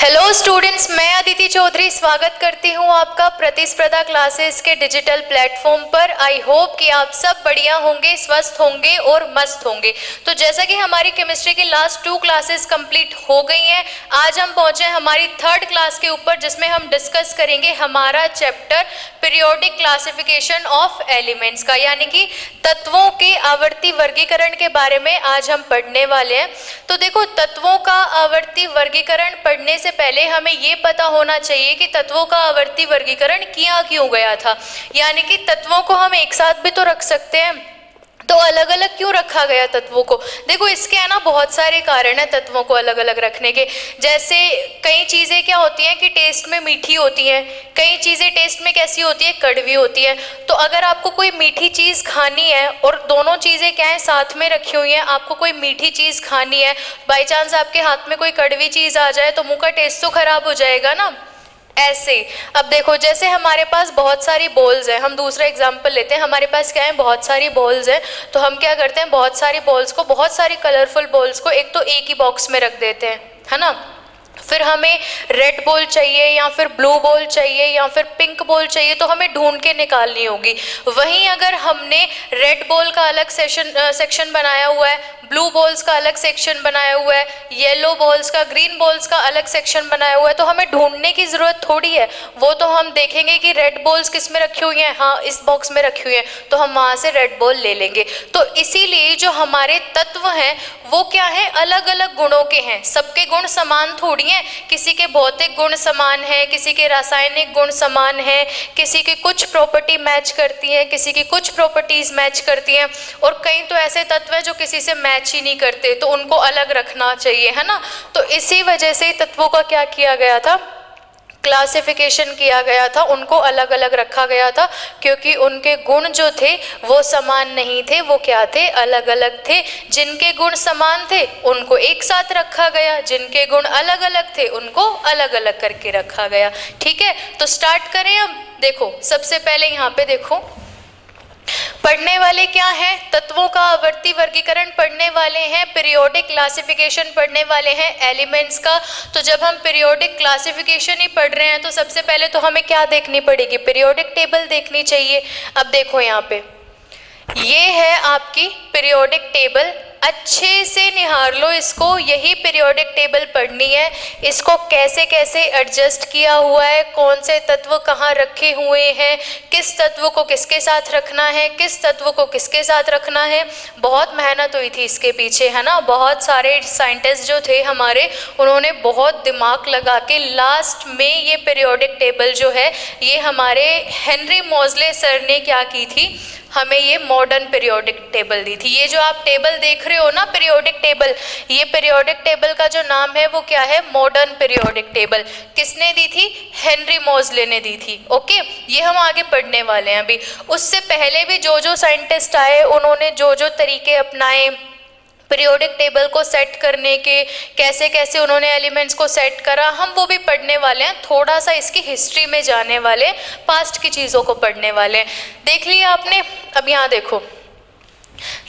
Hello students, मैं अदिति चौधरी स्वागत करती हूँ आपका प्रतिस्पर्धा क्लासेस के डिजिटल प्लेटफॉर्म पर। आई होप कि आप सब बढ़िया होंगे, स्वस्थ होंगे और मस्त होंगे। तो जैसा कि हमारी केमिस्ट्री की लास्ट 2 क्लासेस कंप्लीट हो गई हैं, आज हम पहुँचे हमारी 3rd क्लास के ऊपर, जिसमें हम डिस्कस करेंगे हमारा chapter periodic classification of elements का, यानी कि तत्वों के आवर्ती वर्गीकरण के बारे में आज हम पढ़ने वाले हैं। तो देखो, तत्वों का आवर्ती वर्गीकरण पढ़ने से पहले हमें ये पता होना चाहिए कि तत्वों का आवर्ती वर्गीकरण किया क्यों गया था, यानी कि तत्वों को हम एक साथ भी तो रख सकते हैं, तो अलग अलग क्यों रखा गया तत्वों को। देखो, इसके है ना बहुत सारे कारण है तत्वों को अलग अलग रखने के। जैसे कई चीज़ें क्या होती हैं कि टेस्ट में मीठी होती हैं, कई चीज़ें टेस्ट में कैसी होती है, कड़वी होती है। तो अगर आपको कोई मीठी चीज़ खानी है और दोनों चीज़ें क्या है साथ में रखी हुई हैं, आपको कोई मीठी चीज़ खानी है, बाई चांस आपके हाथ में कोई कड़वी चीज़ आ जाए तो मुँह का टेस्ट तो खराब हो जाएगा ना। ऐसे अब देखो, जैसे हमारे पास बहुत सारी बॉल्स हैं, हम दूसरा एग्जांपल लेते हैं। हमारे पास क्या है, बहुत सारी बॉल्स हैं, तो हम क्या करते हैं, बहुत सारी बॉल्स को, बहुत सारी कलरफुल बॉल्स को एक तो एक ही बॉक्स में रख देते हैं, है ना। फिर हमें रेड बॉल चाहिए या फिर ब्लू बॉल चाहिए या फिर पिंक बॉल चाहिए, तो हमें ढूंढ के निकालनी होगी। वहीं अगर हमने रेड बॉल का अलग सेक्शन बनाया हुआ है, ब्लू बॉल्स का अलग सेक्शन बनाया हुआ है, येलो बॉल्स का, ग्रीन बॉल्स का अलग सेक्शन बनाया हुआ है, तो हमें ढूंढने की ज़रूरत थोड़ी है। वो तो हम देखेंगे कि रेड बॉल्स किस में रखी हुई हैं, हाँ इस बॉक्स में रखी हुई हैं, तो हम वहाँ से रेड बॉल ले लेंगे। तो इसीलिए जो हमारे तत्व हैं वो क्या है, अलग अलग गुणों के हैं। सबके गुण समान थोड़ी हैं, किसी के भौतिक गुण समान है, किसी के रासायनिक गुण समान है, किसी की कुछ प्रॉपर्टी मैच करती है, किसी की कुछ प्रॉपर्टीज मैच करती हैं, और कई तो ऐसे तत्व हैं जो किसी से मैच ही नहीं करते, तो उनको अलग रखना चाहिए, है ना। तो इसी वजह से तत्वों का क्या किया गया था, क्लासिफिकेशन किया गया था, उनको अलग अलग रखा गया था, क्योंकि उनके गुण जो थे वो समान नहीं थे, वो क्या थे, अलग अलग थे। जिनके गुण समान थे उनको एक साथ रखा गया, जिनके गुण अलग अलग थे उनको अलग अलग करके रखा गया। ठीक है, तो स्टार्ट करें अब। देखो, सबसे पहले यहाँ पे देखो, पढ़ने वाले क्या हैं, तत्वों का आवर्ती वर्गीकरण पढ़ने वाले हैं, पीरियोडिक क्लासिफिकेशन पढ़ने वाले हैं एलिमेंट्स का। तो जब हम पीरियोडिक क्लासिफिकेशन ही पढ़ रहे हैं तो सबसे पहले तो हमें क्या देखनी पड़ेगी, पीरियोडिक टेबल देखनी चाहिए। अब देखो यहाँ पे, ये है आपकी पीरियोडिक टेबल, अच्छे से निहार लो इसको, यही पीरियोडिक टेबल पढ़नी है। इसको कैसे कैसे एडजस्ट किया हुआ है, कौन से तत्व कहाँ रखे हुए हैं, किस तत्व को किसके साथ रखना है, किस तत्व को किसके साथ रखना है, बहुत मेहनत हुई थी इसके पीछे, है ना। बहुत सारे साइंटिस्ट जो थे हमारे, उन्होंने बहुत दिमाग लगा के लास्ट में ये पीरियोडिक टेबल जो है, ये हमारे हेनरी मोज़ले सर ने क्या की थी, हमें ये मॉडर्न पीरियोडिक टेबल दी थी। ये जो आप टेबल देख रहे हो ना, पीरियोडिक टेबल, ये पीरियोडिक टेबल का जो नाम है वो क्या है, मॉडर्न पीरियोडिक टेबल। किसने दी थी, हेनरी मोज़ले ने दी थी। ओके, ये हम आगे पढ़ने वाले हैं अभी। उससे पहले भी जो जो साइंटिस्ट आए, उन्होंने जो जो तरीके अपनाए पीरियोडिक टेबल को सेट करने के, कैसे कैसे उन्होंने एलिमेंट्स को सेट करा, हम वो भी पढ़ने वाले हैं। थोड़ा सा इसकी हिस्ट्री में जाने वाले, पास्ट की चीज़ों को पढ़ने वाले हैं। देख लिया आपने। अब यहाँ देखो,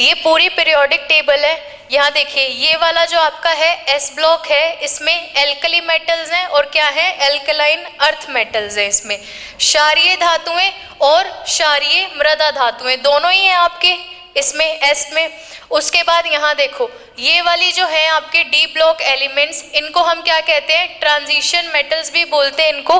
ये पूरी पीरियोडिक टेबल है। यहाँ देखिए, ये वाला जो आपका है एस ब्लॉक है, इसमें एल्कली मेटल्स हैं और क्या है, एल्कलाइन अर्थ मेटल्स हैं। इसमें क्षारीय धातुएं और क्षारीय मृदा धातुएं दोनों ही हैं आपके इसमें एस में। उसके बाद यहाँ देखो, ये वाली जो है आपके डी ब्लॉक एलिमेंट्स, इनको हम क्या कहते हैं, ट्रांजिशन मेटल्स भी बोलते हैं इनको।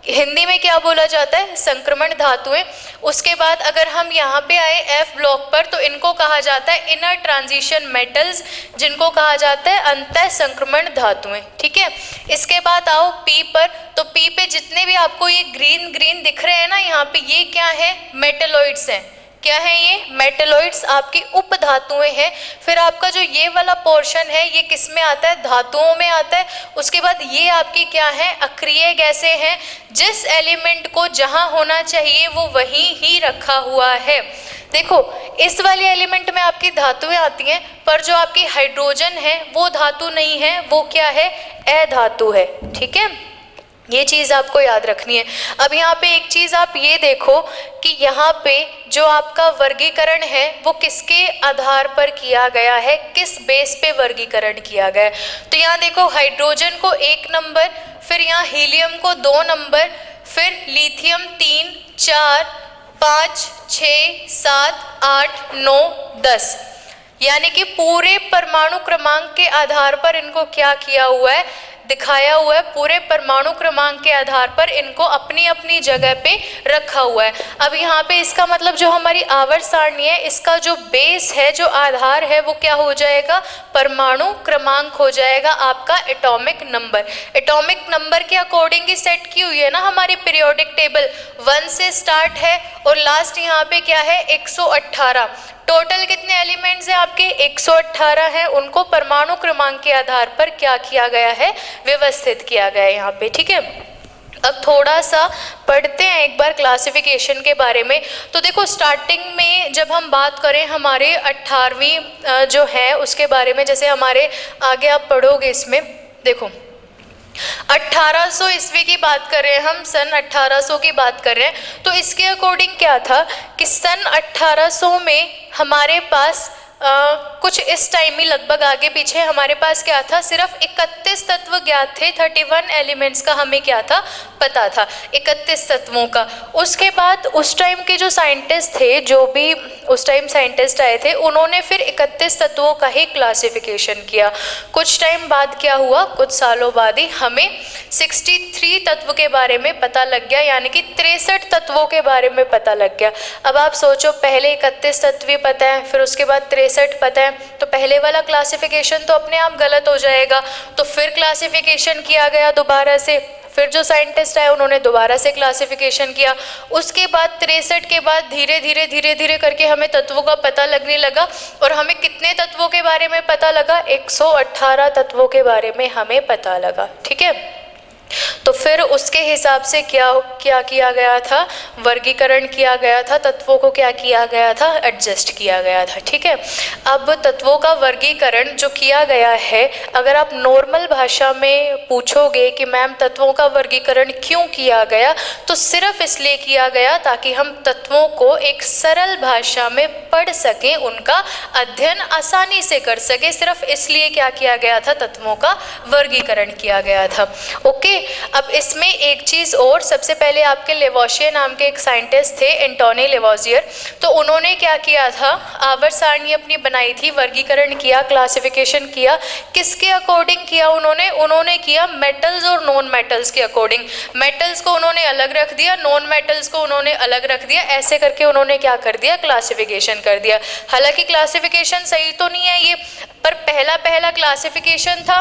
हिंदी में क्या बोला जाता है, संक्रमण धातुएं। उसके बाद अगर हम यहाँ पे आए एफ ब्लॉक पर, तो इनको कहा जाता है इनर ट्रांजिशन मेटल्स, जिनको कहा जाता है अंतः संक्रमण धातुएं। ठीक है, इसके बाद आओ पी पर, तो पी पे जितने भी आपको ये ग्रीन ग्रीन दिख रहे हैं ना यहाँ पे, ये क्या है, मेटलोइड्स हैं। क्या है ये, मेटलोइड्स आपकी उप धातुएं हैं। फिर आपका जो ये वाला पोर्शन है, ये किस में आता है, धातुओं में आता है। उसके बाद ये आपकी क्या है, अक्रिय गैसें हैं। जिस एलिमेंट को जहां होना चाहिए वो वहीं ही रखा हुआ है। देखो, इस वाले एलिमेंट में आपकी धातुएं आती हैं, पर जो आपकी हाइड्रोजन है वो धातु नहीं है, वो क्या है, अधातु है। ठीक है, ये चीज़ आपको याद रखनी है। अब यहाँ पे एक चीज़ आप ये देखो कि यहाँ पे जो आपका वर्गीकरण है वो किसके आधार पर किया गया है, किस बेस पे वर्गीकरण किया गया है। तो यहाँ देखो हाइड्रोजन को 1 नंबर, फिर यहाँ हीलियम को 2 नंबर, फिर लिथियम 3, 4, 5, 6, 7, 8, 9, 10, यानी कि पूरे परमाणु क्रमांक के आधार पर इनको क्या किया हुआ है, दिखाया हुआ है। पूरे परमाणु क्रमांक के आधार पर इनको अपनी अपनी जगह पे रखा हुआ है। अब यहाँ पे इसका मतलब जो हमारी आवर्त सारणी है, इसका जो बेस है, जो आधार है, वो क्या हो जाएगा, परमाणु क्रमांक हो जाएगा आपका एटॉमिक नंबर। एटॉमिक नंबर के अकॉर्डिंग ही सेट की हुई है ना हमारी पीरियोडिक टेबल, 1 से स्टार्ट है और लास्ट यहाँ पे क्या है 118। टोटल कितने एलिमेंट्स हैं आपके, 118 हैं। उनको परमाणु क्रमांक के आधार पर क्या किया गया है, व्यवस्थित किया गया है यहाँ पे, ठीक है। अब थोड़ा सा पढ़ते हैं एक बार क्लासिफिकेशन के बारे में। तो देखो स्टार्टिंग में जब हम बात करें हमारे 18वीं जो है उसके बारे में, जैसे हमारे आगे आप पढ़ोगे इसमें, देखो 1800 ईस्वी की बात कर रहे हैं हम, सन 1800 की बात कर रहे हैं। तो इसके अकॉर्डिंग क्या था कि सन 1800 में हमारे पास कुछ इस टाइम ही लगभग आगे पीछे हमारे पास क्या था, सिर्फ 31 तत्व ज्ञात थे। 31 एलिमेंट्स का हमें क्या था, पता था, 31 तत्वों का। उसके बाद उस टाइम के जो साइंटिस्ट थे, जो भी उस टाइम साइंटिस्ट आए थे, उन्होंने फिर 31 तत्वों का ही क्लासिफिकेशन किया। कुछ टाइम बाद क्या हुआ, कुछ सालों बाद ही हमें 63 तत्व के बारे में पता लग गया, यानी कि 63 तत्वों के बारे में पता लग गया। अब आप सोचो, पहले 31 तत्व पता है, फिर उसके बाद 63 पता है, तो पहले वाला क्लासिफिकेशन तो अपने आप गलत हो जाएगा। तो फिर क्लासिफिकेशन किया गया दोबारा से, फिर जो साइंटिस्ट आए उन्होंने दोबारा से क्लासिफिकेशन किया। उसके बाद 63 के बाद धीरे धीरे करके हमें तत्वों का पता लगने लगा, और हमें कितने तत्वों के बारे में पता लगा, 118 तत्वों के बारे में हमें पता लगा, ठीक है। तो फिर उसके हिसाब से क्या किया गया था, वर्गीकरण किया गया था, तत्वों को क्या किया गया था, एडजस्ट किया गया था, ठीक है। अब तत्वों का वर्गीकरण जो किया गया है, अगर आप नॉर्मल भाषा में पूछोगे कि मैम तत्वों का वर्गीकरण क्यों किया गया, तो सिर्फ इसलिए किया गया ताकि हम तत्वों को एक सरल भाषा में पढ़ सकें, उनका अध्ययन आसानी से कर सके, सिर्फ इसलिए क्या किया गया था, तत्वों का वर्गीकरण किया गया था, ओके। अब इसमें एक चीज़ और, सबसे पहले आपके लेवोशियर नाम के एक साइंटिस्ट थे, एंटोनी लेवोशियर, तो उन्होंने क्या किया था, आवर्त सारणी अपनी बनाई थी, वर्गीकरण किया, क्लासिफिकेशन किया। किसके अकॉर्डिंग किया उन्होंने किया मेटल्स और नॉन मेटल्स के अकॉर्डिंग। मेटल्स को उन्होंने अलग रख दिया, नॉन मेटल्स को उन्होंने अलग रख दिया, ऐसे करके उन्होंने क्या कर दिया, क्लासिफिकेशन कर दिया। हालांकि क्लासिफिकेशन सही तो नहीं है ये, पर पहला क्लासिफिकेशन था,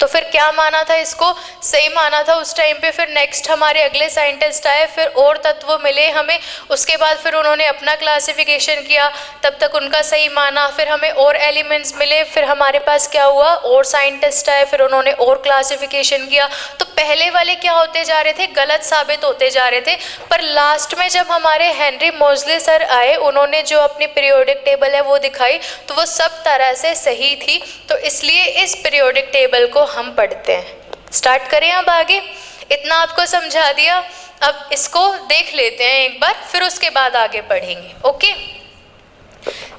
तो फिर क्या माना था, इसको सही माना था उस टाइम पे। फिर नेक्स्ट हमारे अगले साइंटिस्ट आए, फिर और तत्व मिले हमें, उसके बाद फिर उन्होंने अपना क्लासिफिकेशन किया, तब तक उनका सही माना, फिर हमें और एलिमेंट्स मिले, फिर हमारे पास क्या हुआ, और साइंटिस्ट आए, फिर उन्होंने और क्लासिफिकेशन किया। तो पहले वाले क्या होते जा रहे थे, गलत साबित होते जा रहे थे। पर लास्ट में जब हमारे हेनरी मोज़ले सर आए, उन्होंने जो अपनी पीरियोडिक टेबल है वो दिखाई, तो वो सब तरह से सही थी। तो इसलिए इस पीरियोडिक टेबल को हम पढ़ते हैं। स्टार्ट करें अब आगे, इतना आपको समझा दिया, अब इसको देख लेते हैं एक बार, फिर उसके बाद आगे पढ़ेंगे, ओके।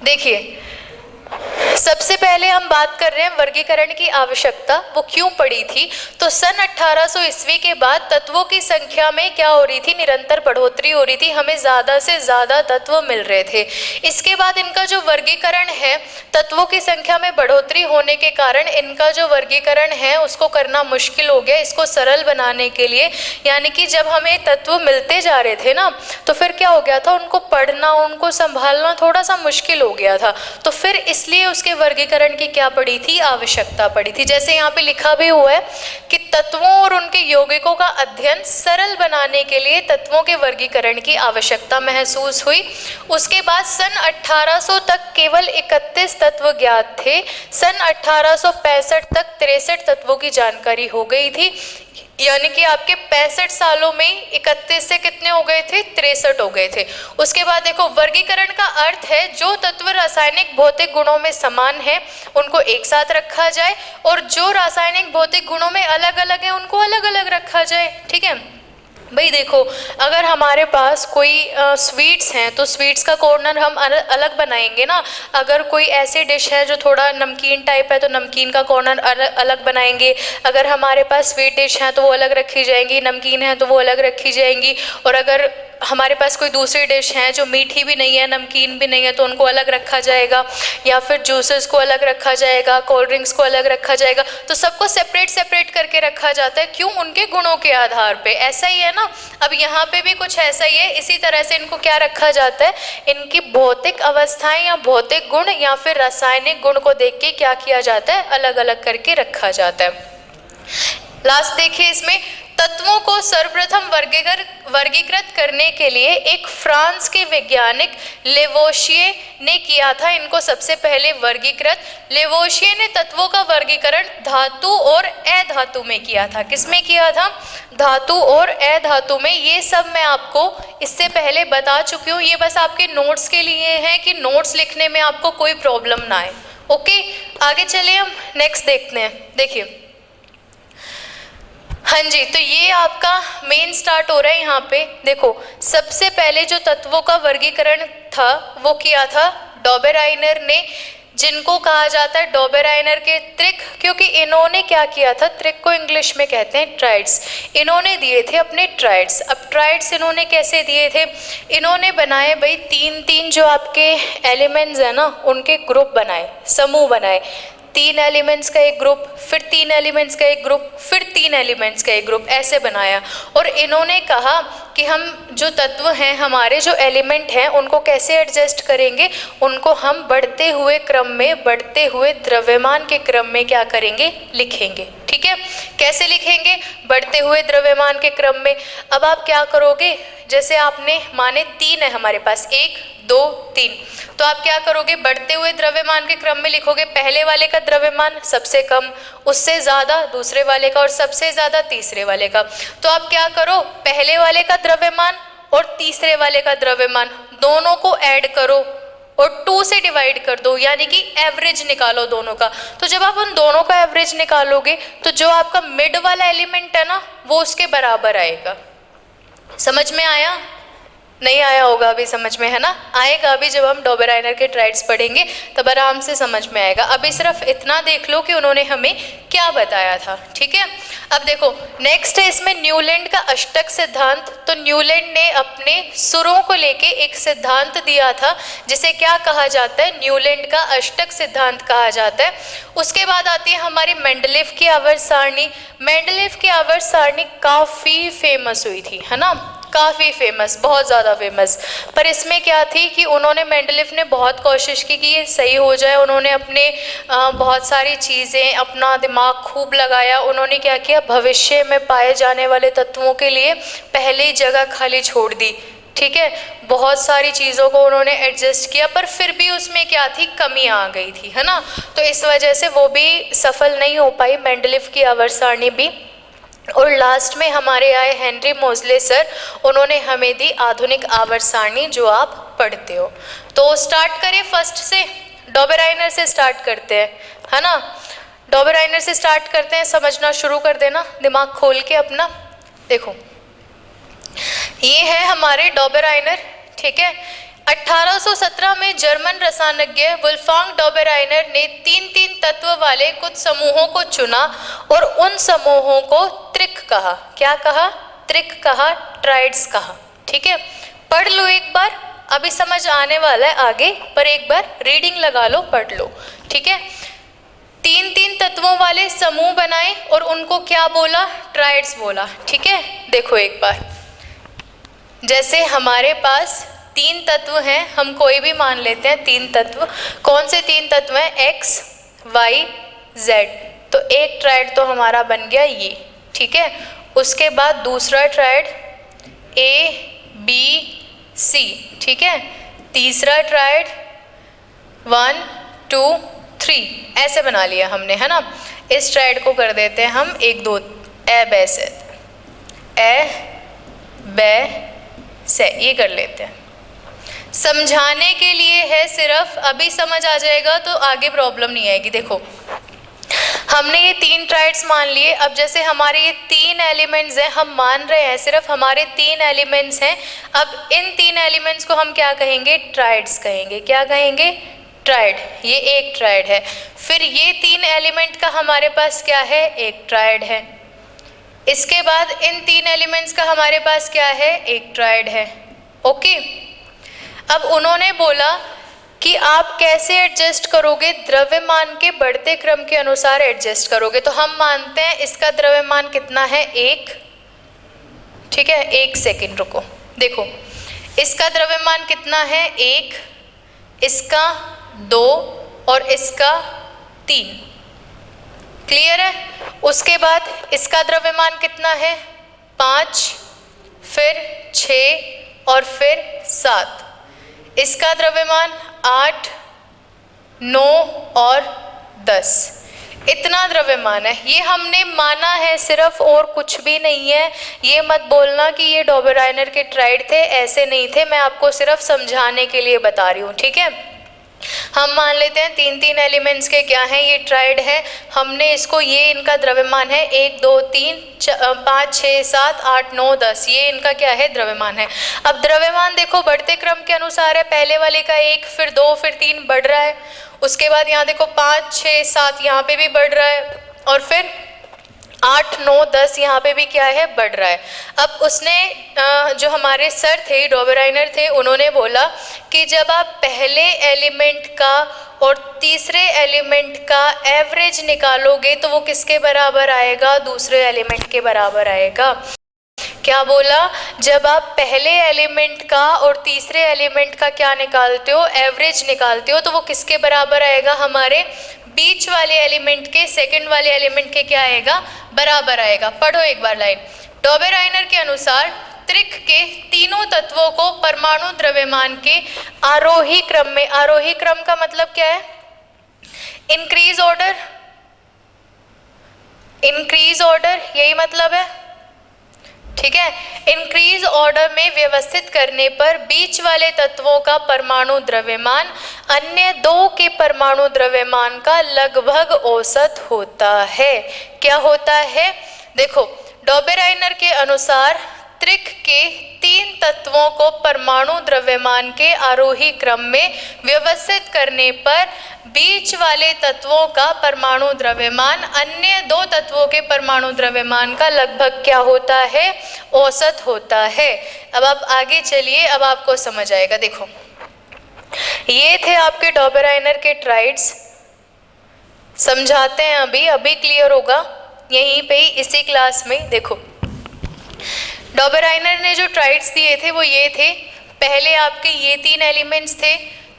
देखिए, सबसे पहले हम बात कर रहे हैं वर्गीकरण की आवश्यकता वो क्यों पड़ी थी। तो सन 1800 ईस्वी के बाद तत्वों की संख्या में क्या हो रही थी, निरंतर बढ़ोतरी हो रही थी, हमें ज़्यादा से ज़्यादा तत्व मिल रहे थे। इसके बाद इनका जो वर्गीकरण है, तत्वों की संख्या में बढ़ोतरी होने के कारण इनका जो वर्गीकरण है उसको करना मुश्किल हो गया। इसको सरल बनाने के लिए, यानी कि जब हमें तत्व मिलते जा रहे थे ना, तो फिर क्या हो गया था, उनको पढ़ना, उनको संभालना थोड़ा सा मुश्किल हो गया था। तो फिर इसलिए उसके वर्गीकरण की क्या पड़ी थी, आवश्यकता पड़ी थी। जैसे यहाँ पे लिखा भी हुआ है कि तत्वों और उनके यौगिकों का अध्ययन सरल बनाने के लिए तत्वों के वर्गीकरण की आवश्यकता महसूस हुई। उसके बाद सन 1800 तक केवल 31 तत्व ज्ञात थे। सन 1865 तक 63 तत्वों की जानकारी हो गई थी। यानी कि आपके 65 सालों में 31 से कितने हो गए थे, 63 हो गए थे। उसके बाद देखो वर्गीकरण का अर्थ है जो तत्व रासायनिक भौतिक गुणों में समान है उनको एक साथ रखा जाए और जो रासायनिक भौतिक गुणों में अलग अलग है उनको अलग अलग रखा जाए। ठीक है भाई, देखो अगर हमारे पास कोई स्वीट्स हैं तो स्वीट्स का कॉर्नर हम अलग बनाएंगे ना। अगर कोई ऐसी डिश है जो थोड़ा नमकीन टाइप है तो नमकीन का कॉर्नर अलग बनाएंगे। अगर हमारे पास स्वीट डिश है तो वो अलग रखी जाएंगी, नमकीन है तो वो अलग रखी जाएंगी। और अगर हमारे पास कोई दूसरी डिश है जो मीठी भी नहीं है नमकीन भी नहीं है तो उनको अलग रखा जाएगा, या फिर जूसेस को अलग रखा जाएगा, कोल्ड ड्रिंक्स को अलग रखा जाएगा। तो सबको सेपरेट सेपरेट करके रखा जाता है, क्यों? उनके गुणों के आधार पे। ऐसा ही है ना, अब यहाँ पे भी कुछ ऐसा ही है। इसी तरह से इनको क्या रखा जाता है, इनकी भौतिक अवस्थाएं या भौतिक गुण या फिर रासायनिक गुण को देख के क्या किया जाता है, अलग अलग करके रखा जाता है। लास्ट देखिए, इसमें तत्वों को सर्वप्रथम वर्गीकृत करने के लिए एक फ्रांस के वैज्ञानिक लेवोशिए ने किया था इनको सबसे पहले वर्गीकृत। लेवोशिए ने तत्वों का वर्गीकरण धातु और अधातु में किया था। किसमें किया था? धातु और अधातु में। ये सब मैं आपको इससे पहले बता चुकी हूँ, ये बस आपके नोट्स के लिए है कि नोट्स लिखने में आपको कोई प्रॉब्लम ना आए। ओके, आगे चलिए हम नेक्स्ट देखते हैं। देखिए, हाँ जी, तो ये आपका मेन स्टार्ट हो रहा है यहाँ पे। देखो सबसे पहले जो तत्वों का वर्गीकरण था वो किया था डॉबेराइनर ने, जिनको कहा जाता है डॉबेराइनर के त्रिक, क्योंकि इन्होंने क्या किया था, त्रिक को इंग्लिश में कहते हैं ट्राइड्स। इन्होंने दिए थे अपने ट्राइड्स। अब ट्राइड्स इन्होंने कैसे दिए थे, इन्होंने बनाए भाई तीन तीन जो आपके एलिमेंट्स है ना उनके ग्रुप बनाए, समूह बनाए। 3 एलिमेंट्स का एक ग्रुप, फिर 3 एलिमेंट्स का एक ग्रुप, फिर 3 एलिमेंट्स का एक ग्रुप, ऐसे बनाया। और इन्होंने कहा कि हम जो तत्व हैं, हमारे जो एलिमेंट हैं उनको कैसे एडजस्ट करेंगे, उनको हम बढ़ते हुए क्रम में, बढ़ते हुए द्रव्यमान के क्रम में क्या करेंगे, लिखेंगे। ठीक है, कैसे लिखेंगे, बढ़ते हुए द्रव्यमान के क्रम में। अब आप क्या करोगे, जैसे आपने माने 3 है हमारे पास, 1 2 3, तो आप क्या करोगे, बढ़ते हुए द्रव्यमान के क्रम में लिखोगे। पहले वाले का द्रव्यमान सबसे कम, उससे ज़्यादा दूसरे वाले का, और सबसे ज़्यादा तीसरे वाले का। तो आप क्या करो, पहले वाले का द्रव्यमान और तीसरे वाले का द्रव्यमान दोनों को ऐड करो और 2 से डिवाइड कर दो, यानी कि एवरेज निकालो दोनों का। तो जब आप उन दोनों का एवरेज निकालोगे तो जो आपका मिड वाला एलिमेंट है ना वो उसके बराबर आएगा। समझ में आया? नहीं आया होगा अभी, समझ में है ना, आएगा अभी। जब हम डॉबेराइनर के ट्राइड्स पढ़ेंगे तब आराम से समझ में आएगा। अभी सिर्फ इतना देख लो कि उन्होंने हमें क्या बताया था। ठीक है, अब देखो नेक्स्ट है इसमें न्यूलैंड का अष्टक सिद्धांत। तो न्यूलैंड ने अपने सुरों को लेके एक सिद्धांत दिया था जिसे क्या कहा जाता है, न्यूलैंड का अष्टक सिद्धांत कहा जाता है। उसके बाद आती है हमारी मेंडलीफ की आवर्त सारणी। मेंडलीफ की आवर्त सारणी काफ़ी फेमस हुई थी, है ना, काफ़ी फेमस, बहुत ज़्यादा फेमस। पर इसमें क्या थी कि उन्होंने, मेंडलीफ ने बहुत कोशिश की कि ये सही हो जाए। उन्होंने अपने बहुत सारी चीज़ें, अपना दिमाग खूब लगाया। उन्होंने क्या किया, भविष्य में पाए जाने वाले तत्वों के लिए पहले ही जगह खाली छोड़ दी। ठीक है, बहुत सारी चीज़ों को उन्होंने एडजस्ट किया, पर फिर भी उसमें क्या थी, कमी आ गई थी, है ना। तो इस वजह से वो भी सफल नहीं हो पाई, मेंडलीफ की आवर्त सारणी भी। और लास्ट में हमारे आए हेनरी मोजले सर, उन्होंने हमें दी आधुनिक आवर्त सारणी जो आप पढ़ते हो। तो स्टार्ट करें फर्स्ट से, डॉबेराइनर से स्टार्ट करते हैं, है ना। डॉबेराइनर से स्टार्ट करते हैं, समझना शुरू कर देना दिमाग खोल के अपना। देखो ये है हमारे डॉबेराइनर। ठीक है, 1817 में जर्मन रसायनज्ञ वुल्फगांग डॉबेराइनर ने 3 तत्व वाले कुछ समूहों को चुना और उन समूहों को त्रिक कहा। क्या कहा, त्रिक कहा, ट्राइड्स कहा। ठीक है, पढ़ लो एक बार, अभी समझ आने वाला है आगे, पर एक बार रीडिंग लगा लो, पढ़ लो। ठीक है, 3 तत्वों वाले समूह बनाए और उनको क्या बोला, ट्राइड्स बोला। ठीक है, देखो एक बार, जैसे हमारे पास 3 तत्व हैं, हम कोई भी मान लेते हैं 3 तत्व। कौन से 3 तत्व हैं, एक्स वाई जेड। तो एक ट्राइड तो हमारा बन गया ये। ठीक है, उसके बाद दूसरा ट्राइड ए बी सी। ठीक है, तीसरा ट्राइड 1 2 3 ऐसे बना लिया हमने, है ना। इस ट्राइड को कर देते हैं हम 1 2 ऐसे। ए बे से, ये कर लेते हैं। समझाने के लिए है सिर्फ, अभी समझ आ जाएगा तो आगे प्रॉब्लम नहीं आएगी। देखो हमने ये 3 ट्राइड्स मान लिए। अब जैसे हमारे ये 3 एलिमेंट्स हैं, हम मान रहे हैं सिर्फ हमारे 3 एलिमेंट्स हैं। अब इन 3 एलिमेंट्स को हम क्या कहेंगे? ट्राइड्स कहेंगे। क्या कहेंगे? ट्राइड। ये एक ट्राइड है। फिर ये 3 एलिमेंट का हमारे पास क्या है? एक ट्राइड है। इसके बाद इन 3 एलिमेंट्स का हमारे पास क्या है? एक ट्राइड है। ओके। अब उन्होंने बोला कि आप कैसे एडजस्ट करोगे? द्रव्यमान के बढ़ते क्रम के अनुसार एडजस्ट करोगे। तो हम मानते हैं इसका द्रव्यमान कितना है? 1। ठीक है, 1 सेकेंड रुको। देखो इसका द्रव्यमान कितना है? 1, इसका 2 और इसका 3। क्लियर है? उसके बाद इसका द्रव्यमान कितना है? 5, फिर 6 और फिर 7। इसका द्रव्यमान 8, 9 और 10। इतना द्रव्यमान है। ये हमने माना है सिर्फ, और कुछ भी नहीं है। ये मत बोलना कि ये डॉबरआइनर के ट्राइड थे, ऐसे नहीं थे। मैं आपको सिर्फ समझाने के लिए बता रही हूँ। ठीक है, हम मान लेते हैं 3 एलिमेंट्स के क्या हैं? ये ट्राइड है। हमने इसको, ये इनका द्रव्यमान है 1, 2, 3, 5, 6, 7, 8, 9, 10। ये इनका क्या है? द्रव्यमान है। अब द्रव्यमान देखो बढ़ते क्रम के अनुसार है। पहले वाले का 1, फिर 2, फिर 3 बढ़ रहा है। उसके बाद यहाँ देखो 5, 6, 7 यहाँ पे भी बढ़ रहा है, और फिर 8, 9, 10 यहाँ पे भी क्या है? बढ़ रहा है। अब उसने जो हमारे सर थे, डॉबरआइनर थे, उन्होंने बोला कि जब आप पहले एलिमेंट का और तीसरे एलिमेंट का एवरेज निकालोगे तो वो किसके बराबर आएगा? दूसरे एलिमेंट के बराबर आएगा। क्या बोला? जब आप पहले एलिमेंट का और तीसरे एलिमेंट का क्या निकालते हो? एवरेज निकालते हो, तो वो किसके बराबर आएगा? हमारे बीच वाले एलिमेंट के, सेकंड वाले एलिमेंट के क्या आएगा? बराबर आएगा। पढ़ो एक बार लाइन। डॉबरआइनर के अनुसार त्रिक के तीनों तत्वों को परमाणु द्रव्यमान के आरोही क्रम में, आरोही क्रम का मतलब क्या है? इंक्रीज ऑर्डर, इंक्रीज ऑर्डर, यही मतलब है। ठीक है, इंक्रीज ऑर्डर में व्यवस्थित करने पर बीच वाले तत्वों का परमाणु द्रव्यमान अन्य 2 के परमाणु द्रव्यमान का लगभग औसत होता है। क्या होता है? देखो डॉबरआइनर के अनुसार त्रिक के 3 तत्वों को परमाणु द्रव्यमान के आरोही क्रम में व्यवस्थित करने पर बीच वाले तत्वों का परमाणु द्रव्यमान अन्य 2 तत्वों के परमाणु द्रव्यमान का लगभग क्या होता है? औसत होता है। अब आप आगे चलिए, अब आपको समझ आएगा। देखो ये थे आपके डॉबरआइनर के ट्राइड्स। समझाते हैं, अभी क्लियर होगा यहीं पे ही, इसी क्लास में। देखो डॉबरआइनर ने जो ट्राइड्स दिए थे वो ये थे। पहले आपके ये 3 एलिमेंट्स थे,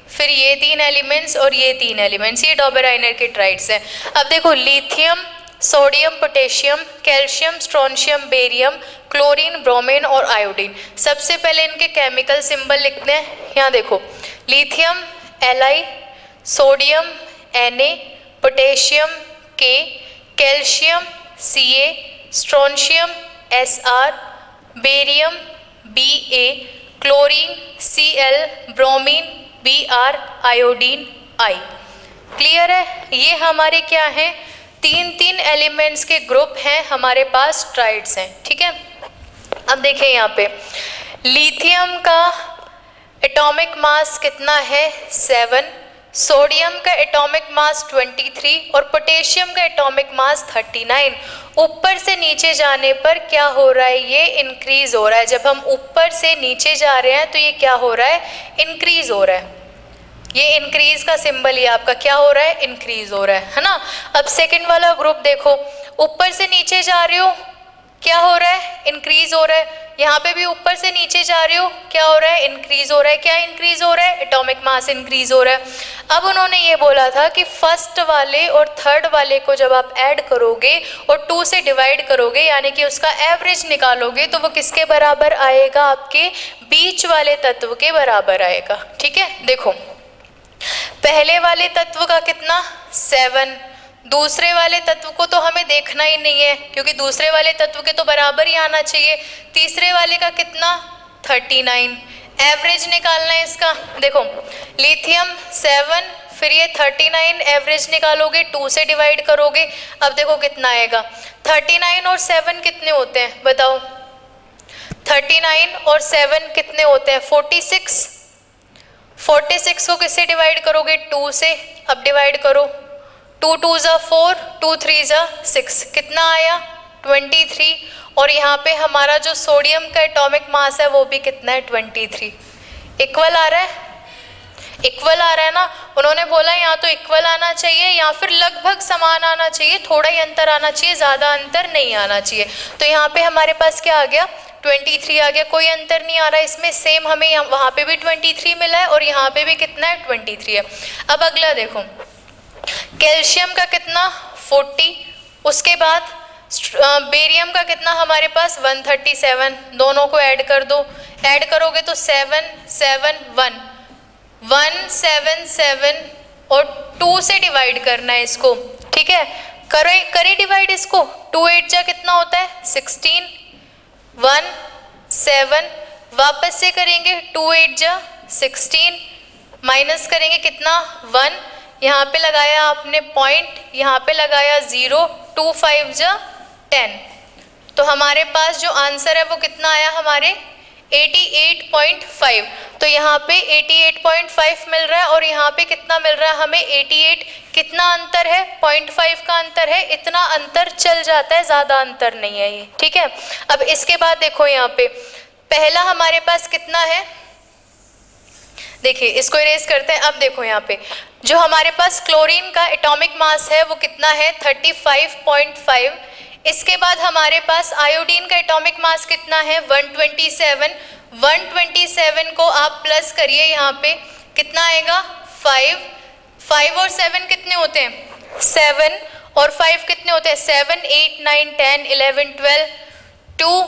फिर ये 3 एलिमेंट्स और ये 3 एलिमेंट्स। ये डॉबरआइनर के ट्राइड्स हैं। अब देखो lithium, sodium, potassium, calcium, strontium, barium, chlorine, bromine और आयोडीन। सबसे पहले इनके केमिकल सिंबल लिखते हैं। यहाँ देखो lithium Li, sodium Na, potassium K, calcium Ca, strontium Sr, barium Ba, chlorine Cl, bromine Br, iodine I। Clear है? ये हमारे क्या हैं? 3 एलिमेंट्स के ग्रुप हैं हमारे पास, ट्राइड्स हैं। ठीक है, अब देखें यहाँ पे लिथियम का एटॉमिक मास कितना है? 7, सोडियम का एटॉमिक मास 23 और पोटेशियम का एटॉमिक मास 39। ऊपर से नीचे जाने पर क्या हो रहा है? ये इंक्रीज हो रहा है। जब हम ऊपर से नीचे जा रहे हैं तो ये क्या हो रहा है? इंक्रीज हो रहा है। ये इंक्रीज का सिंबल ही आपका क्या हो रहा है? इंक्रीज हो रहा है ना। अब सेकंड वाला ग्रुप देखो, ऊपर से नीचे जा रहे हो, क्या हो रहा है? इंक्रीज हो रहा है। यहाँ पे भी ऊपर से नीचे जा रहे हो, क्या हो रहा है? इंक्रीज हो रहा है। क्या इंक्रीज हो रहा है? एटॉमिक मास इंक्रीज हो रहा है। अब उन्होंने ये बोला था कि फर्स्ट वाले और थर्ड वाले को जब आप ऐड करोगे और 2 से डिवाइड करोगे, यानी कि उसका एवरेज निकालोगे, तो वो किसके बराबर आएगा? आपके बीच वाले तत्व के बराबर आएगा। ठीक है, देखो पहले वाले तत्व का कितना? 7, दूसरे वाले तत्व को तो हमें देखना ही नहीं है क्योंकि दूसरे वाले तत्व के तो बराबर ही आना चाहिए। तीसरे वाले का कितना 39, एवरेज निकालना है इसका। देखो लिथियम 7, फिर ये 39, एवरेज निकालोगे 2 से डिवाइड करोगे, अब देखो कितना आएगा। 39 और 7 कितने होते हैं बताओ? 39 और 7 कितने होते हैं? 46। 46 को किससे डिवाइड करोगे? 2 से। अब डिवाइड करो, 2 2 ज़ा 4, 2 3 ज़ा 6, कितना आया? 23। और यहाँ पे हमारा जो सोडियम का एटॉमिक मास है वो भी कितना है? 23। इक्वल आ रहा है? इक्वल आ रहा है ना। उन्होंने बोला यहाँ तो इक्वल आना चाहिए या फिर लगभग समान आना चाहिए, थोड़ा ही अंतर आना चाहिए, ज़्यादा अंतर नहीं आना चाहिए। तो यहाँ पे हमारे पास क्या आ गया? 23 आ गया, कोई अंतर नहीं आ रहा है इसमें। सेम हमें वहाँ पे भी 23 मिला है और यहाँ पे भी कितना है? 23 है। अब अगला देखो, कैल्शियम का कितना? 40। उसके बाद बेरियम का कितना हमारे पास? 137। दोनों को ऐड कर दो, ऐड करोगे तो 7 7 1 177 और 2 से डिवाइड करना है इसको, ठीक है। करे डिवाइड इसको, 2 8 जा कितना होता है? 16, 1 7, वापस से करेंगे 2 8 जा 16, माइनस करेंगे कितना? 1, यहाँ पे लगाया आपने पॉइंट, यहाँ पे लगाया 0, 2 5 जा 10। तो हमारे पास जो आंसर है वो कितना आया हमारे? 88.5। तो यहाँ पे 88.5 मिल रहा है और यहाँ पे कितना मिल रहा है हमें? 88। कितना अंतर है? 0.5 का अंतर है, इतना अंतर चल जाता है, ज़्यादा अंतर नहीं है ये, ठीक है। अब इसके बाद देखो यहाँ पे पहला हमारे पास कितना है? देखिए इसको इरेज करते हैं। अब देखो यहाँ पे जो हमारे पास क्लोरीन का एटॉमिक मास है वो कितना है? 35.5। इसके बाद हमारे पास आयोडीन का एटॉमिक मास कितना है? 127। 127 को आप प्लस करिए, यहाँ पे कितना आएगा? 5। 5 और 7 कितने होते हैं? 7 और 5 कितने होते हैं? 7 8 9 10 11 12, 2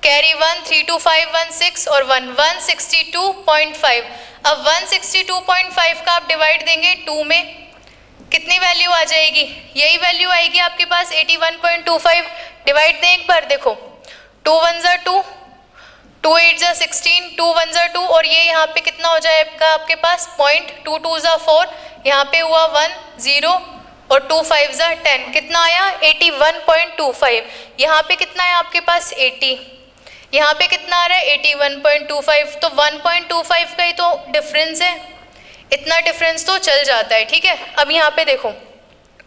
कैरी 1 3 2 5 1 6 और 1 162.5। अब 162.5 का आप डिवाइड देंगे 2 में, कितनी वैल्यू आ जाएगी? यही वैल्यू आएगी आपके पास 81.25। डिवाइड दें एक बार, देखो 2 1 ज़ा 2, 2 8 ज़ा 16, 2 1 ज़ा 2 और ये यहाँ पे कितना हो जाएगा आपके पास? पॉइंट, 2 2 ज़ा 4, यहाँ पे हुआ 1 0 और 2 5 ज़ा 10, कितना आया? 81.25। यहाँ पे कितना है आपके पास? 80। यहाँ पे कितना आ रहा है? 81.25। तो 1.25 का ही तो डिफरेंस है, इतना डिफरेंस तो चल जाता है, ठीक है। अब यहाँ पे देखो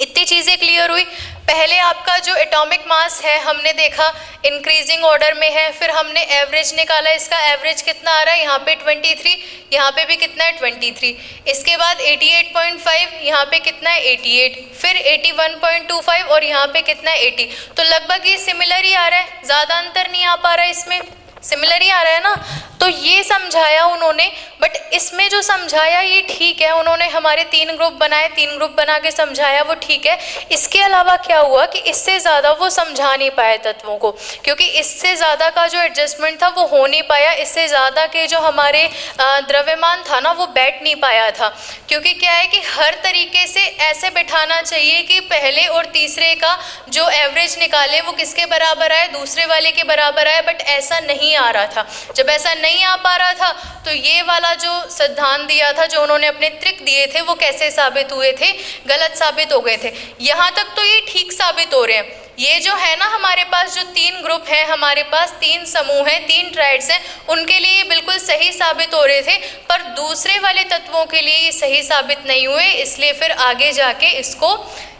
इतनी चीज़ें क्लियर हुई। पहले आपका जो एटॉमिक मास है हमने देखा इंक्रीजिंग ऑर्डर में है, फिर हमने एवरेज निकाला, इसका एवरेज कितना आ रहा है? यहाँ पे 23, यहाँ पे भी कितना है? 23। इसके बाद 88.5, यहाँ पे कितना है? 88, फिर 81.25 और यहाँ पे कितना है? 80। तो लगभग ये सिमिलर ही आ रहा है, ज़्यादा अंतर नहीं आ पा रहा है इसमें, सिमिलर ही आ रहा है ना। तो ये समझाया उन्होंने, बट इसमें जो समझाया ये ठीक है, उन्होंने हमारे 3 ग्रुप बनाए, 3 ग्रुप बना के समझाया वो ठीक है। इसके अलावा क्या हुआ कि इससे ज़्यादा वो समझा नहीं पाए तत्वों को, क्योंकि इससे ज़्यादा का जो एडजस्टमेंट था वो हो नहीं पाया, इससे ज़्यादा के जो हमारे द्रव्यमान था ना वो बैठ नहीं पाया था। क्योंकि क्या है कि हर तरीके से ऐसे बैठाना चाहिए कि पहले और तीसरे का जो एवरेज निकाले वो किसके बराबर आए? दूसरे वाले के बराबर आए, बट ऐसा नहीं आ रहा था। जब ऐसा नहीं आ पा रहा था तो ये वाला जो सिद्धांत दिया था, जो उन्होंने अपने ट्रिक दिए थे, वो कैसे साबित हुए थे? गलत साबित हो गए थे। यहाँ तक तो ये ठीक साबित हो रहे हैं। ये जो है ना हमारे पास जो 3 ग्रुप हैं, हमारे पास 3 समूह हैं, 3 ट्राइड्स हैं, उनके लिए ये बिल्कुल सही साबित हो रहे थे, पर दूसरे वाले तत्वों के लिए ये सही साबित नहीं हुए, इसलिए फिर आगे जाके इसको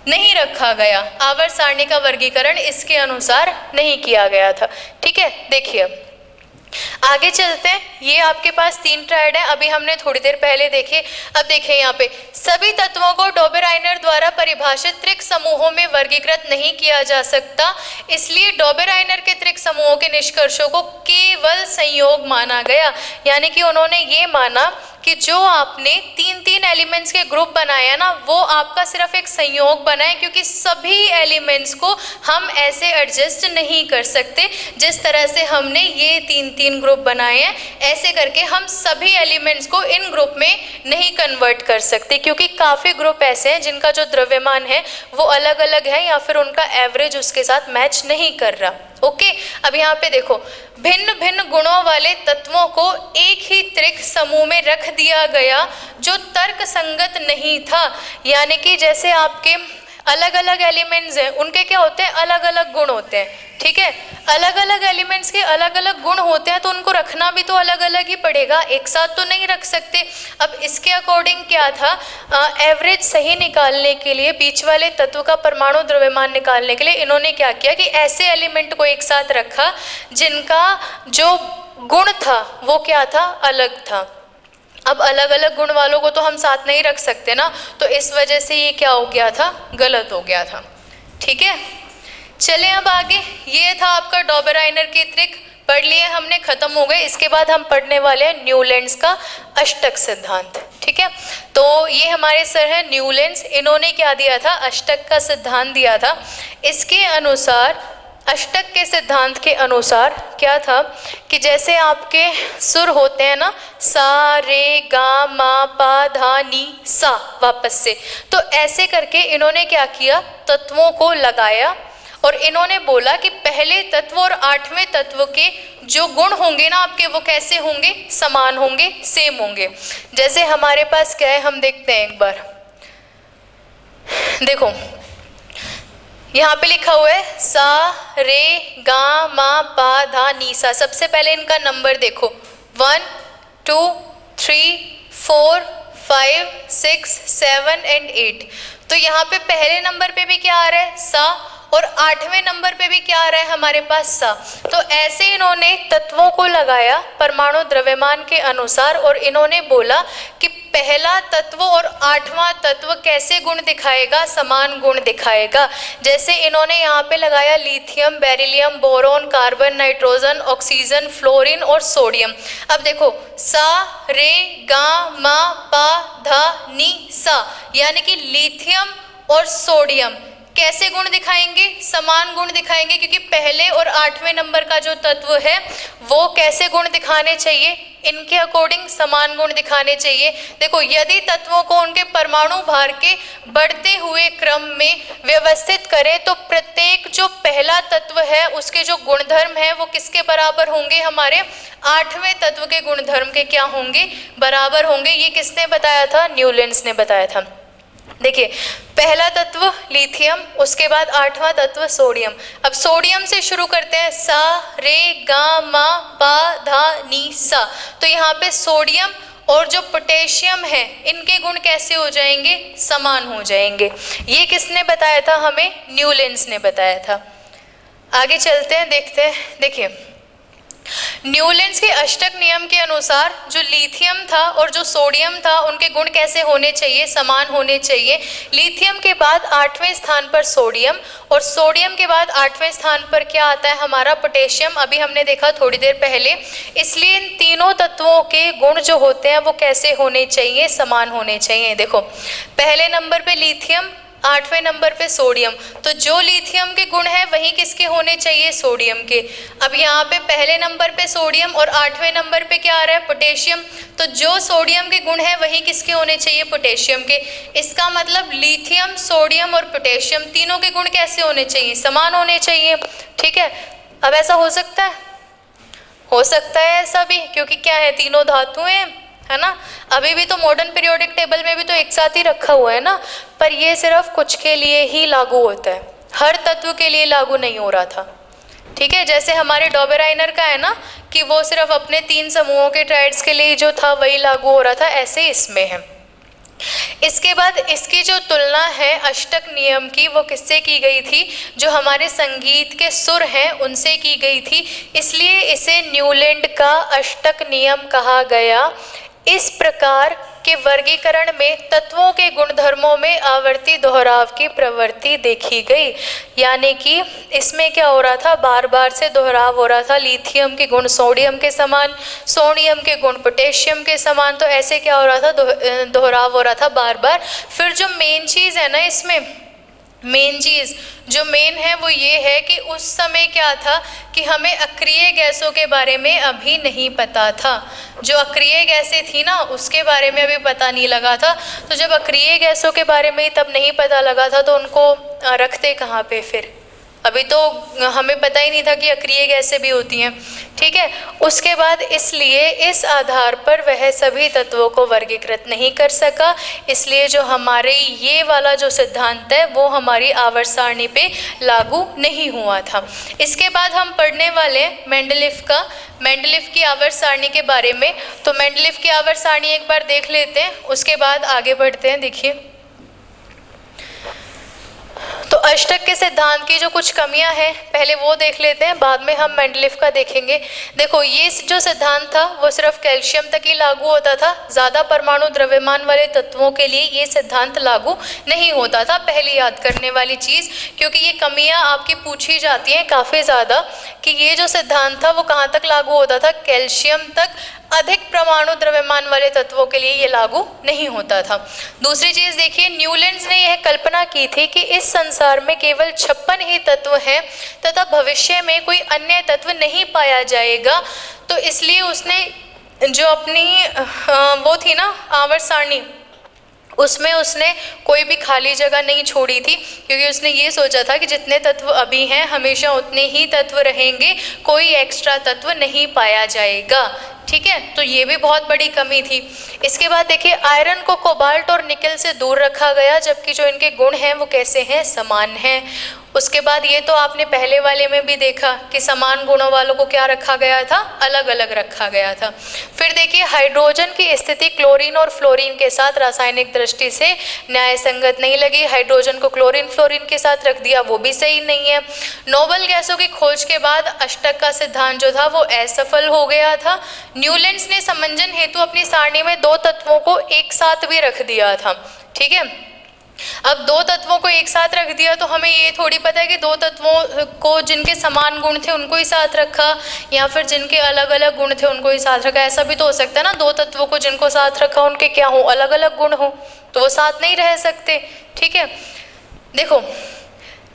नहीं रखा गया। आवर्त सारणी का वर्गीकरण इसके अनुसार नहीं किया गया था, ठीक है। देखिए आगे चलते हैं। ये आपके पास 3 ट्रायड है, अभी हमने थोड़ी देर पहले देखे। अब देखिए यहाँ पे सभी तत्वों को डॉबेराइनर द्वारा परिभाषित त्रिक समूहों में वर्गीकृत नहीं किया जा सकता, इसलिए डॉबेराइनर के त्रिक समूहों के निष्कर्षों को केवल संयोग माना गया। यानी कि उन्होंने ये माना कि जो आपने तीन तीन एलिमेंट्स के ग्रुप बनाया ना, वो आपका सिर्फ एक संयोग बना है, क्योंकि सभी एलिमेंट्स को हम ऐसे एडजस्ट नहीं कर सकते जिस तरह से हमने ये तीन तीन ग्रुप बनाए हैं। ऐसे करके हम सभी एलिमेंट्स को इन ग्रुप में नहीं कन्वर्ट कर सकते, क्योंकि काफ़ी ग्रुप ऐसे हैं जिनका जो द्रव्यमान है वो अलग अलग है या फिर उनका एवरेज उसके साथ मैच नहीं कर रहा। ओके, अब यहाँ पे देखो, भिन्न भिन्न गुणों वाले तत्वों को एक ही त्रिक समूह में रख दिया गया जो तर्क संगत नहीं था। यानी कि जैसे आपके अलग अलग एलिमेंट्स हैं, उनके क्या होते हैं, अलग अलग गुण होते हैं। ठीक है, अलग अलग एलिमेंट्स के अलग अलग गुण होते हैं, तो उनको रखना भी तो अलग अलग ही पड़ेगा, एक साथ तो नहीं रख सकते। अब इसके अकॉर्डिंग क्या था, एवरेज सही निकालने के लिए, बीच वाले तत्व का परमाणु द्रव्यमान निकालने के लिए इन्होंने क्या किया कि ऐसे एलिमेंट को एक साथ रखा जिनका जो गुण था वो क्या था, अलग था। अब अलग अलग गुण वालों को तो हम साथ नहीं रख सकते ना, तो इस वजह से ये क्या हो गया था, गलत हो गया था। ठीक है, चलें अब आगे। ये था आपका डॉबेराइनर की ट्रिक, पढ़ लिए हमने, खत्म हो गए। इसके बाद हम पढ़ने वाले हैं न्यूलैंड्स का अष्टक सिद्धांत। ठीक है, तो ये हमारे सर हैं न्यूलैंड्स, इन्होंने क्या दिया था, अष्टक का सिद्धांत दिया था। इसके अनुसार, अष्टक के सिद्धांत के अनुसार क्या था कि जैसे आपके सुर होते हैं ना, सा रे गा मा पा धा नी सा, वापस से, तो ऐसे करके इन्होंने क्या किया, तत्वों को लगाया और इन्होंने बोला कि पहले तत्व और आठवें तत्व के जो गुण होंगे ना आपके, वो कैसे होंगे, समान होंगे, सेम होंगे। जैसे हमारे पास क्या है, हम देखते हैं एक बार, देखो यहाँ पे लिखा हुआ है सा रे गा मा पा धा नी सा। सबसे पहले इनका नंबर देखो, 1 2 3 4 5 6 7 एंड 8। तो यहाँ पे पहले नंबर पे भी क्या आ रहा है, सा, और आठवें नंबर पे भी क्या आ रहा है हमारे पास, सा। तो ऐसे इन्होंने तत्वों को लगाया परमाणु द्रव्यमान के अनुसार और इन्होंने बोला कि पहला तत्व और आठवां तत्व कैसे गुण दिखाएगा, समान गुण दिखाएगा। जैसे इन्होंने यहाँ पे लगाया lithium, beryllium, boron, carbon, nitrogen, oxygen, fluorine और सोडियम। अब देखो, सा रे गा मा पा धा नी सा, यानी कि लिथियम और सोडियम कैसे गुण दिखाएंगे, समान गुण दिखाएंगे, क्योंकि पहले और आठवें नंबर का जो तत्व है वो कैसे गुण दिखाने चाहिए, इनके अकॉर्डिंग समान गुण दिखाने चाहिए। देखो, यदि तत्वों को उनके परमाणु भार के बढ़ते हुए क्रम में व्यवस्थित करें तो प्रत्येक जो पहला तत्व है उसके जो गुणधर्म है वो किसके बराबर होंगे, हमारे आठवें तत्व के गुणधर्म के क्या होंगे, बराबर होंगे। ये किसने बताया था, न्यूलैंड्स ने बताया था। देखिए, पहला तत्व लिथियम, उसके बाद आठवां तत्व सोडियम। अब सोडियम से शुरू करते हैं, सा रे गा मा पा धा नी सा। तो यहाँ पे सोडियम और जो पोटेशियम है इनके गुण कैसे हो जाएंगे, समान हो जाएंगे। ये किसने बताया था हमें, न्यूलैंड्स ने बताया था। आगे चलते हैं, देखते हैं। देखिए, न्यूलैंड्स के अष्टक नियम के अनुसार जो लिथियम था और जो सोडियम था उनके गुण कैसे होने चाहिए, समान होने चाहिए। लिथियम के बाद आठवें स्थान पर सोडियम और सोडियम के बाद आठवें स्थान पर क्या आता है हमारा, पोटेशियम। अभी हमने देखा थोड़ी देर पहले। इसलिए इन तीनों तत्वों के गुण जो होते हैं वो कैसे होने चाहिए, समान होने चाहिए। देखो, पहले नंबर पे लिथियम, आठवें नंबर पे सोडियम, तो जो लिथियम के गुण है वही किसके होने चाहिए, सोडियम के। अब यहाँ पे पहले नंबर पे सोडियम और आठवें नंबर पे क्या आ रहा है, पोटेशियम, तो जो सोडियम के गुण है वही किसके होने चाहिए, पोटेशियम के। इसका मतलब लिथियम, सोडियम और पोटेशियम तीनों के गुण कैसे होने चाहिए, समान होने चाहिए। ठीक है, अब ऐसा हो सकता है, हो सकता है ऐसा भी, क्योंकि क्या है, तीनों धातुएं है ना। अभी भी तो मॉडर्न पीरियोडिक टेबल में भी तो एक साथ ही रखा हुआ है ना, पर ये सिर्फ कुछ के लिए ही लागू होता है, हर तत्व के लिए लागू नहीं हो रहा था। ठीक है, जैसे हमारे डॉबेराइनर का है ना कि वो सिर्फ अपने 3 समूहों के ट्राइड्स के लिए जो था वही लागू हो रहा था, ऐसे इसमें है। इसके बाद इसकी जो तुलना है अष्टक नियम की, वो किससे की गई थी, जो हमारे संगीत के सुर हैं उनसे की गई थी, इसलिए इसे न्यूलैंड का अष्टक नियम कहा गया। इस प्रकार कि वर्गीकरण में तत्वों के गुणधर्मों में आवर्ती दोहराव की प्रवृत्ति देखी गई। यानी कि इसमें क्या हो रहा था, बार बार से दोहराव हो रहा था। लिथियम के गुण सोडियम के समान, सोडियम के गुण पोटेशियम के समान, तो ऐसे क्या हो रहा था, दोहराव हो रहा था बार बार। फिर जो मेन चीज़ है ना, इसमें मेन चीज़ जो मेन है वो ये है कि उस समय क्या था कि हमें अक्रिय गैसों के बारे में अभी नहीं पता था। जो अक्रिय गैसें थी ना, उसके बारे में अभी पता नहीं लगा था। तो जब अक्रिय गैसों के बारे में तब नहीं पता लगा था तो उनको रखते कहाँ पे फिर? अभी तो हमें पता ही नहीं था कि अक्रिय गैसें भी होती हैं, ठीक है। उसके बाद इसलिए इस आधार पर वह सभी तत्वों को वर्गीकृत नहीं कर सका, इसलिए जो हमारे ये वाला जो सिद्धांत है वो हमारी आवर्त सारणी पे लागू नहीं हुआ था। इसके बाद हम पढ़ने वाले मेंडलीफ की आवर्त सारणी के बारे में। तो मेंडलीफ की आवर्त सारणी एक बार देख लेते हैं, उसके बाद आगे बढ़ते हैं। देखिए, तो अष्टक के सिद्धांत की जो कुछ कमियां हैं पहले वो देख लेते हैं, बाद में हम मेंडलीफ का देखेंगे। देखो, ये जो सिद्धांत था वो सिर्फ कैल्शियम तक ही लागू होता था, ज़्यादा परमाणु द्रव्यमान वाले तत्वों के लिए ये सिद्धांत लागू नहीं होता था। पहली याद करने वाली चीज़, क्योंकि ये कमियां आपकी पूछी जाती हैं काफ़ी ज़्यादा कि ये जो सिद्धांत था वो कहाँ तक लागू होता था, कैल्शियम तक। अधिक परमाणु द्रव्यमान वाले तत्वों के लिए ये लागू नहीं होता था। दूसरी चीज़ देखिए, न्यूलैंड्स ने यह कल्पना की थी कि इस संसार में केवल 56 ही तत्व हैं तथा भविष्य में कोई अन्य तत्व नहीं पाया जाएगा। तो इसलिए उसने जो अपनी वो थी ना आवर्त सारणी, उसमें उसने कोई भी खाली जगह नहीं छोड़ी थी, क्योंकि उसने ये सोचा था कि जितने तत्व अभी हैं हमेशा उतने ही तत्व रहेंगे, कोई एक्स्ट्रा तत्व नहीं पाया जाएगा, ठीक है। तो ये भी बहुत बड़ी कमी थी। इसके बाद देखिए, आयरन को कोबाल्ट और निकल से दूर रखा गया, जबकि जो इनके गुण हैं वो कैसे हैं, समान हैं। उसके बाद ये तो आपने पहले वाले में भी देखा कि समान गुणों वालों को क्या रखा गया था, अलग अलग रखा गया था। फिर देखिए, हाइड्रोजन की स्थिति क्लोरीन और फ्लोरीन के साथ रासायनिक दृष्टि से न्याय संगत नहीं लगी। हाइड्रोजन को क्लोरीन फ्लोरीन के साथ रख दिया, वो भी सही नहीं है। नोबल गैसों की खोज के बाद अष्टक का सिद्धांत जो था वो असफल हो गया था। न्यूलैंड्स ने समंजन हेतु अपनी सारणी में 2 तत्वों को एक साथ भी रख दिया था, ठीक है। अब 2 तत्वों को एक साथ रख दिया तो हमें ये थोड़ी पता है कि 2 तत्वों को जिनके समान गुण थे उनको ही साथ रखा, या फिर जिनके अलग अलग गुण थे उनको ही साथ रखा। ऐसा भी तो हो सकता है ना, 2 तत्वों को जिनको साथ रखा उनके क्या हो, अलग अलग गुण हो, तो वो साथ नहीं रह सकते, ठीक है। देखो,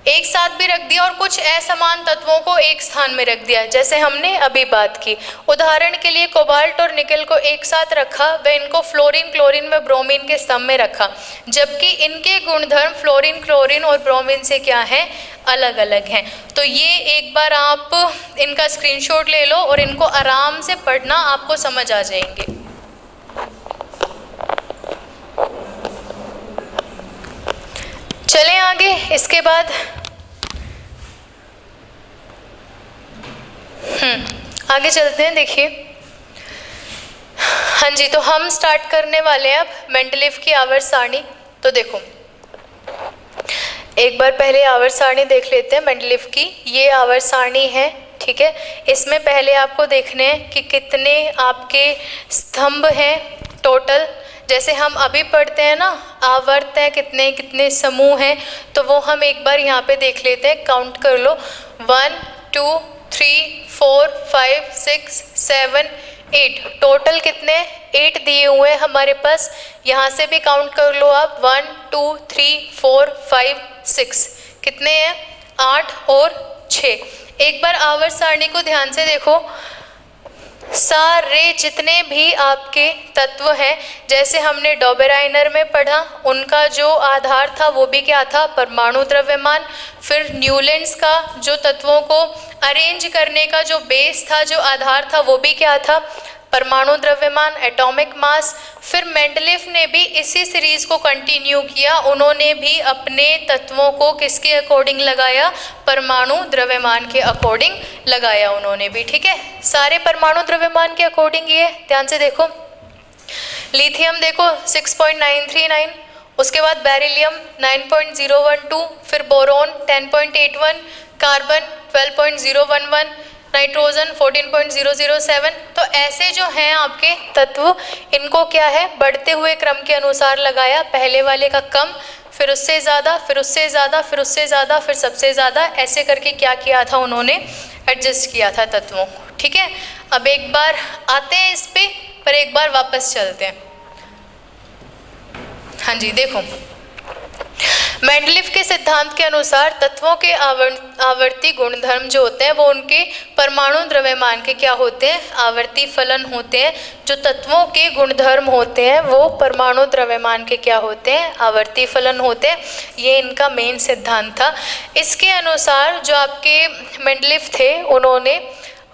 एक साथ भी रख दिया और कुछ असमान तत्वों को एक स्थान में रख दिया, जैसे हमने अभी बात की। उदाहरण के लिए कोबाल्ट और निकल को एक साथ रखा व इनको फ्लोरीन क्लोरीन व ब्रोमीन के स्तंभ में रखा, जबकि इनके गुणधर्म फ्लोरीन क्लोरीन और ब्रोमीन से क्या है, अलग अलग हैं। तो ये एक बार आप इनका स्क्रीनशॉट ले लो और इनको आराम से पढ़ना, आपको समझ आ जाएंगे। चलें आगे। इसके बाद आगे चलते हैं। देखिए, हाँ जी, तो हम स्टार्ट करने वाले हैं अब मेंडलीफ की आवर्त सारणी। तो देखो, एक बार पहले आवर्त सारणी देख लेते हैं मेंडलीफ की। ये आवर्त सारणी है, ठीक है। इसमें पहले आपको देखने हैं कि कितने आपके स्तंभ हैं टोटल। जैसे हम अभी पढ़ते हैं ना, आवर्त हैं कितने कितने समूह हैं, तो वो हम एक बार यहाँ पे देख लेते हैं। काउंट कर लो, 1 2 3 4 5 6 7 8, टोटल कितने 8 दिए हुए हैं हमारे पास। यहाँ से भी काउंट कर लो आप, 1 2 3 4 5 6, कितने हैं 8 और 6। एक बार आवर्त सारणी को ध्यान से देखो, सारे जितने भी आपके तत्व हैं, जैसे हमने डॉबेराइनर में पढ़ा, उनका जो आधार था वो भी क्या था, परमाणु द्रव्यमान। फिर न्यूलैंड्स का जो तत्वों को अरेंज करने का जो बेस था, जो आधार था, वो भी क्या था, परमाणु द्रव्यमान, एटॉमिक मास। फिर मेंडलीफ ने भी इसी सीरीज को कंटिन्यू किया, उन्होंने भी अपने तत्वों को किसके अकॉर्डिंग लगाया, परमाणु द्रव्यमान के अकॉर्डिंग लगाया उन्होंने भी, ठीक है। सारे परमाणु द्रव्यमान के अकॉर्डिंग ये, ध्यान से देखो। लिथियम देखो 6.939, उसके बाद बेरिलियम 9.012, फिर बोरोन 10.81, कार्बन 12.011, नाइट्रोजन 14.007। तो ऐसे जो हैं आपके तत्व, इनको क्या है, बढ़ते हुए क्रम के अनुसार लगाया, पहले वाले का कम, फिर उससे ज़्यादा, फिर उससे ज़्यादा, फिर उससे ज़्यादा, फिर सबसे ज़्यादा, ऐसे करके क्या किया था उन्होंने, एडजस्ट किया था तत्वों को। ठीक है, अब एक बार आते हैं इस पे, पर एक बार वापस चलते हैं। हाँ जी, देखो मेंडलीफ के सिद्धांत के अनुसार तत्वों के आवर्ती गुणधर्म जो होते हैं वो उनके परमाणु द्रव्यमान के क्या होते हैं, आवर्ती फलन होते हैं। जो तत्वों के गुणधर्म होते हैं वो परमाणु द्रव्यमान के क्या होते हैं, आवर्ती फलन होते हैं। ये इनका मेन सिद्धांत था। इसके अनुसार जो आपके मेंडलीफ थे उन्होंने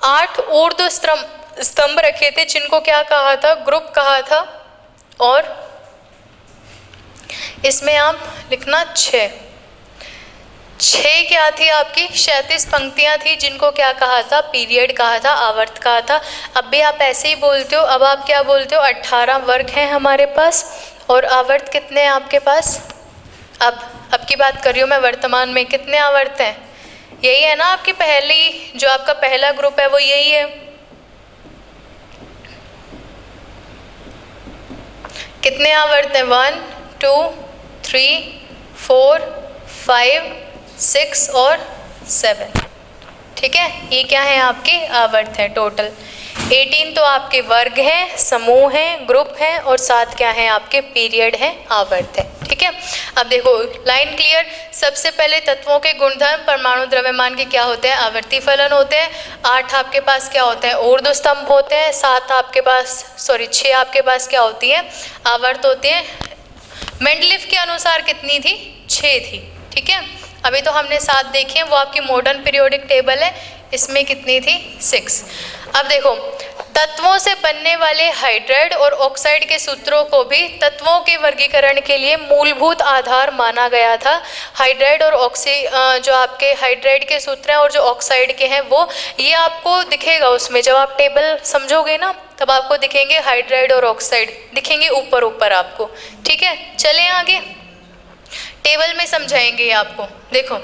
8 ऊर्ध्व स्तंभ रखे थे, जिनको क्या कहा था, ग्रुप कहा था। और इसमें आप लिखना 6 क्या थी आपकी, 36 पंक्तियां थी, जिनको क्या कहा था, पीरियड कहा था, आवर्त कहा था। अब भी आप ऐसे ही बोलते हो, अब आप क्या बोलते हो, 18 वर्ग हैं हमारे पास, और आवर्त कितने हैं आपके पास। अब की बात कर रही हूँ मैं वर्तमान में, कितने आवर्त हैं, यही है ना आपकी पहली, जो आपका पहला ग्रुप है वो यही है। कितने आवर्त हैं, 1 2 3 4 5 6 और 7। ठीक है, ये क्या है, आपके आवर्त हैं टोटल। 18 तो आपके वर्ग हैं, समूह हैं, ग्रुप हैं, और 7 क्या हैं आपके, पीरियड हैं, आवर्त है। ठीक है, अब देखो लाइन क्लियर। सबसे पहले तत्वों के गुणधर्म परमाणु द्रव्यमान के क्या होते हैं, आवर्ती फलन होते हैं। 8 आपके पास क्या होते हैं, ऊर्ध्व स्तंभ होते हैं। 6 आपके पास क्या होती है, आवर्त होते हैं। मेंडलीफ के अनुसार कितनी थी, 6 थी। ठीक है, अभी तो हमने 7 देखे हैं, वो आपकी मॉडर्न पीरियोडिक टेबल है, इसमें कितनी थी, 6। अब देखो तत्वों से बनने वाले हाइड्राइड और ऑक्साइड के सूत्रों को भी तत्वों के वर्गीकरण के लिए मूलभूत आधार माना गया था। हाइड्राइड और जो आपके हाइड्राइड के सूत्र हैं और जो ऑक्साइड के हैं वो, ये आपको दिखेगा उसमें, जब आप टेबल समझोगे ना तब आपको दिखेंगे हाइड्राइड और ऑक्साइड दिखेंगे ऊपर आपको। ठीक है, चलें आगे, टेबल में समझाएंगे आपको। देखो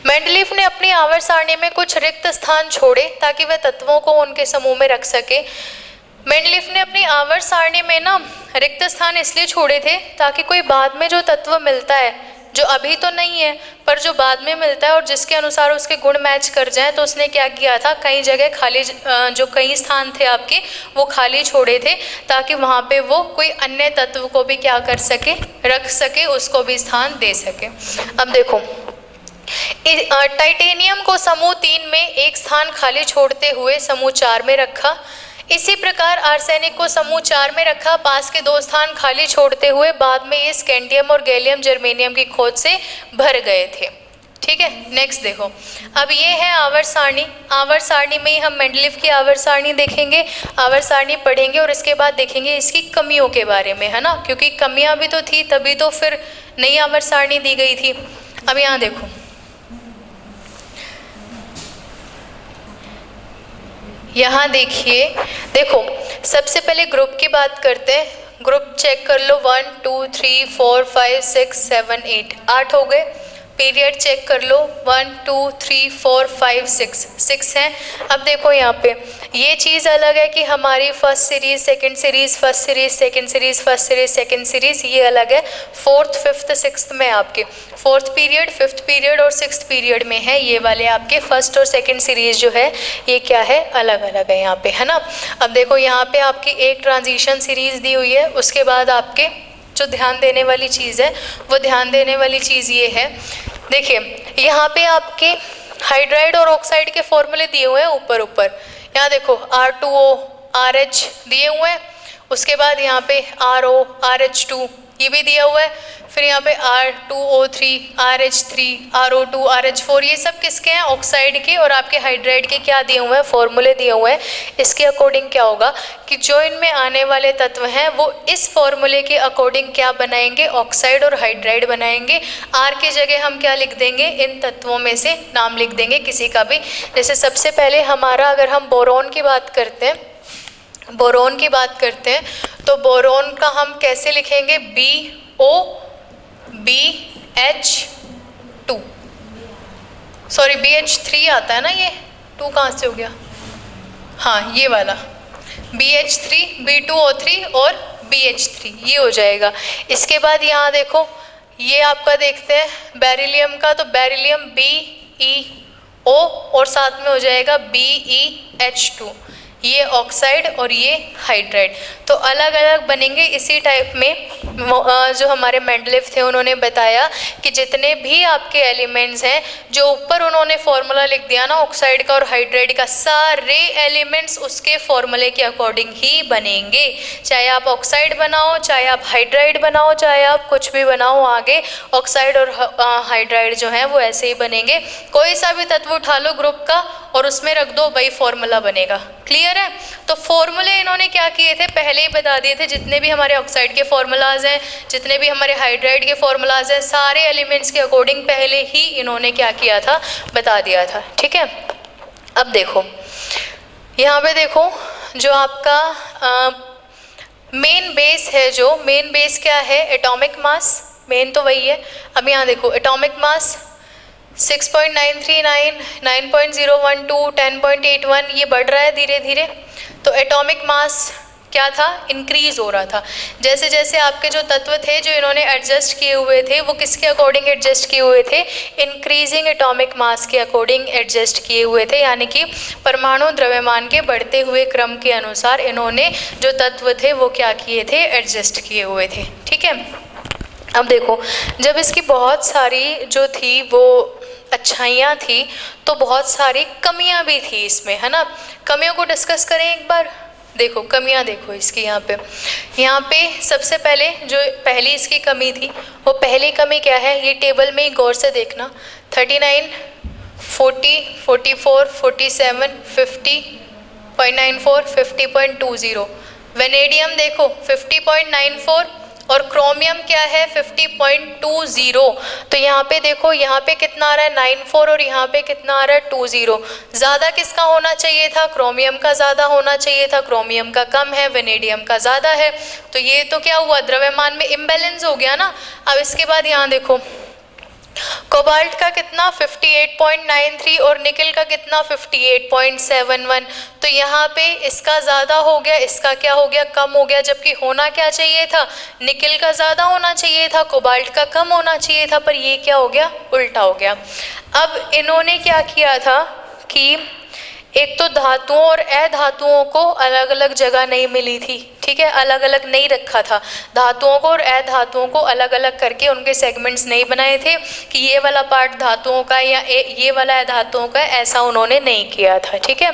मेंडलीफ ने अपनी आवर्त सारणी में कुछ रिक्त स्थान छोड़े ताकि वह तत्वों को उनके समूह में रख सके। मेंडलीफ ने अपनी आवर्त सारणी में ना रिक्त स्थान इसलिए छोड़े थे ताकि कोई बाद में जो तत्व मिलता है, जो अभी तो नहीं है पर जो बाद में मिलता है और जिसके अनुसार उसके गुण मैच कर जाए, तो उसने क्या किया था, कई जगह खाली, जो कई स्थान थे आपके वो खाली छोड़े थे ताकि वहाँ पे वो कोई अन्य तत्व को भी क्या कर सके, रख सके, उसको भी स्थान दे सके। अब देखो टाइटेनियम को समूह 3 में एक स्थान खाली छोड़ते हुए समूह 4 में रखा। इसी प्रकार आर्सेनिक को समूह 4 में रखा, पास के 2 स्थान खाली छोड़ते हुए बाद में ये स्कैंडियम और गैलियम जर्मेनियम की खोज से भर गए थे। ठीक है, नेक्स्ट देखो, अब ये है आवर्त सारणी। आवर्त सारणी में ही हम मेंडलीफ की आवर्त सारणी देखेंगे, आवर्त सारणी पढ़ेंगे और इसके बाद देखेंगे इसकी कमियों के बारे में, है ना, क्योंकि कमियां भी तो थी, तभी तो फिर नई आवर्त सारणी दी गई थी। अब यहाँ देखो, यहाँ देखिए, देखो सबसे पहले ग्रुप की बात करते हैं। ग्रुप चेक कर लो, 1 2 3 4 5 6 7 8 हो गए। पीरियड चेक कर लो, 1 2 3 4 5 6 हैं। अब देखो यहाँ पे ये चीज़ अलग है कि हमारी first series, second series, first series, second series, first series, second series, ये अलग है। 4th 5th 6th में आपके 4th पीरियड, 5th पीरियड और 6th पीरियड में है ये वाले आपके फर्स्ट और सेकंड सीरीज जो है ये क्या है, अलग अलग है यहाँ पे, है ना। अब देखो यहाँ पे आपकी एक ट्रांजिशन सीरीज दी हुई है, उसके बाद आपके जो ध्यान देने वाली चीज़ है वो ध्यान देने वाली चीज़ ये है, देखिए यहाँ पे आपके हाइड्राइड और ऑक्साइड के फॉर्मूले दिए हुए हैं ऊपर। यहाँ देखो R2O RH दिए हुए हैं, उसके बाद यहाँ पे RO RH2 ये भी दिया हुआ है, फिर यहाँ पे R2O3 RH3 RO2 RH4, ये सब किसके हैं, ऑक्साइड के और आपके हाइड्राइड के क्या दिए हुए हैं, फॉर्मूले दिए हुए हैं। इसके अकॉर्डिंग क्या होगा कि जो इनमें आने वाले तत्व हैं वो इस फॉर्मूले के अकॉर्डिंग क्या बनाएंगे, ऑक्साइड और हाइड्राइड बनाएंगे। R की जगह हम क्या लिख देंगे, इन तत्वों में से नाम लिख देंगे किसी का भी। जैसे सबसे पहले हमारा, अगर हम बोरोन की बात करते हैं, बोरोन की बात करते हैं तो बोरोन का हम कैसे लिखेंगे, BH3 आता है ना, ये 2 कहाँ से हो गया, हाँ ये वाला BH3 B2O3 और BH3 ये हो जाएगा। इसके बाद यहाँ देखो ये आपका देखते हैं बेरिलियम का, तो बेरिलियम BeO और साथ में हो जाएगा BeH2, ये ऑक्साइड और ये हाइड्राइड। तो अलग अलग बनेंगे। इसी टाइप में जो हमारे मेंडलीव थे उन्होंने बताया कि जितने भी आपके एलिमेंट्स हैं, जो ऊपर उन्होंने फॉर्मूला लिख दिया ना ऑक्साइड का और हाइड्राइड का, सारे एलिमेंट्स उसके फॉर्मूले के अकॉर्डिंग ही बनेंगे। चाहे आप ऑक्साइड बनाओ, चाहे आप हाइड्राइड बनाओ, चाहे आप कुछ भी बनाओ, आगे ऑक्साइड और हाइड्राइड जो है वो ऐसे ही बनेंगे। कोई सा भी तत्व उठा लो ग्रुप का और उसमें रख दो, वही फॉर्मूला बनेगा। क्लियर है? तो फॉर्मूले इन्होंने क्या किए थे पहले ही बता दिए थे। जितने भी हमारे ऑक्साइड के फॉर्मूलाज हैं, जितने भी हमारे हाइड्राइड के फॉर्मूलाज हैं, सारे एलिमेंट्स के अकॉर्डिंग पहले ही इन्होंने क्या किया था, बता दिया था। ठीक है, अब देखो यहाँ पे देखो जो आपका मेन बेस है, जो मेन बेस क्या है, एटॉमिक मास, मेन तो वही है। अब यहाँ देखो एटॉमिक मास 6.939, 9.012, 10.81, ये बढ़ रहा है धीरे धीरे। तो एटॉमिक मास क्या था, इंक्रीज हो रहा था। जैसे जैसे आपके जो तत्व थे जो इन्होंने एडजस्ट किए हुए थे, वो किसके अकॉर्डिंग एडजस्ट किए हुए थे, इंक्रीजिंग एटॉमिक मास के अकॉर्डिंग एडजस्ट किए हुए थे। यानी कि परमाणु द्रव्यमान के बढ़ते हुए क्रम के अनुसार इन्होंने जो तत्व थे वो क्या किए थे, एडजस्ट किए हुए थे। ठीक है, अब देखो जब इसकी बहुत सारी जो थी वो अच्छाइयाँ थी, तो बहुत सारी कमियाँ भी थी इसमें, है ना। कमियों को डिस्कस करें एक बार। देखो कमियाँ देखो इसकी, यहाँ पे सबसे पहले जो पहली इसकी कमी थी, वो पहली कमी क्या है, ये टेबल में ही गौर से देखना, 39, 40, 44, 47, 50.94, 50.20। वेनेडियम देखो 50.94 और क्रोमियम क्या है 50.20। तो यहाँ पे देखो, यहाँ पे कितना आ रहा है 94 और यहाँ पे कितना आ रहा है 20। ज़्यादा किसका होना चाहिए था, क्रोमियम का ज़्यादा होना चाहिए था, क्रोमियम का कम है, वेनेडियम का ज़्यादा है। तो ये तो क्या हुआ, द्रव्यमान में इम्बैलेंस हो गया ना। अब इसके बाद यहाँ देखो कोबाल्ट का कितना 58.93 और निकल का कितना 58.71। तो यहाँ पे इसका ज़्यादा हो गया, इसका क्या हो गया, कम हो गया। जबकि होना क्या चाहिए था, निकल का ज़्यादा होना चाहिए था, कोबाल्ट का कम होना चाहिए था, पर ये क्या हो गया, उल्टा हो गया। अब इन्होंने क्या किया था कि एक तो धातुओं और अधातुओं को अलग अलग जगह नहीं मिली थी। ठीक है, अलग अलग नहीं रखा था, धातुओं को और अधातुओं को अलग अलग करके उनके सेगमेंट्स नहीं बनाए थे कि ये वाला पार्ट धातुओं का या ये वाला अधातुओं का, ऐसा उन्होंने नहीं किया था। ठीक है,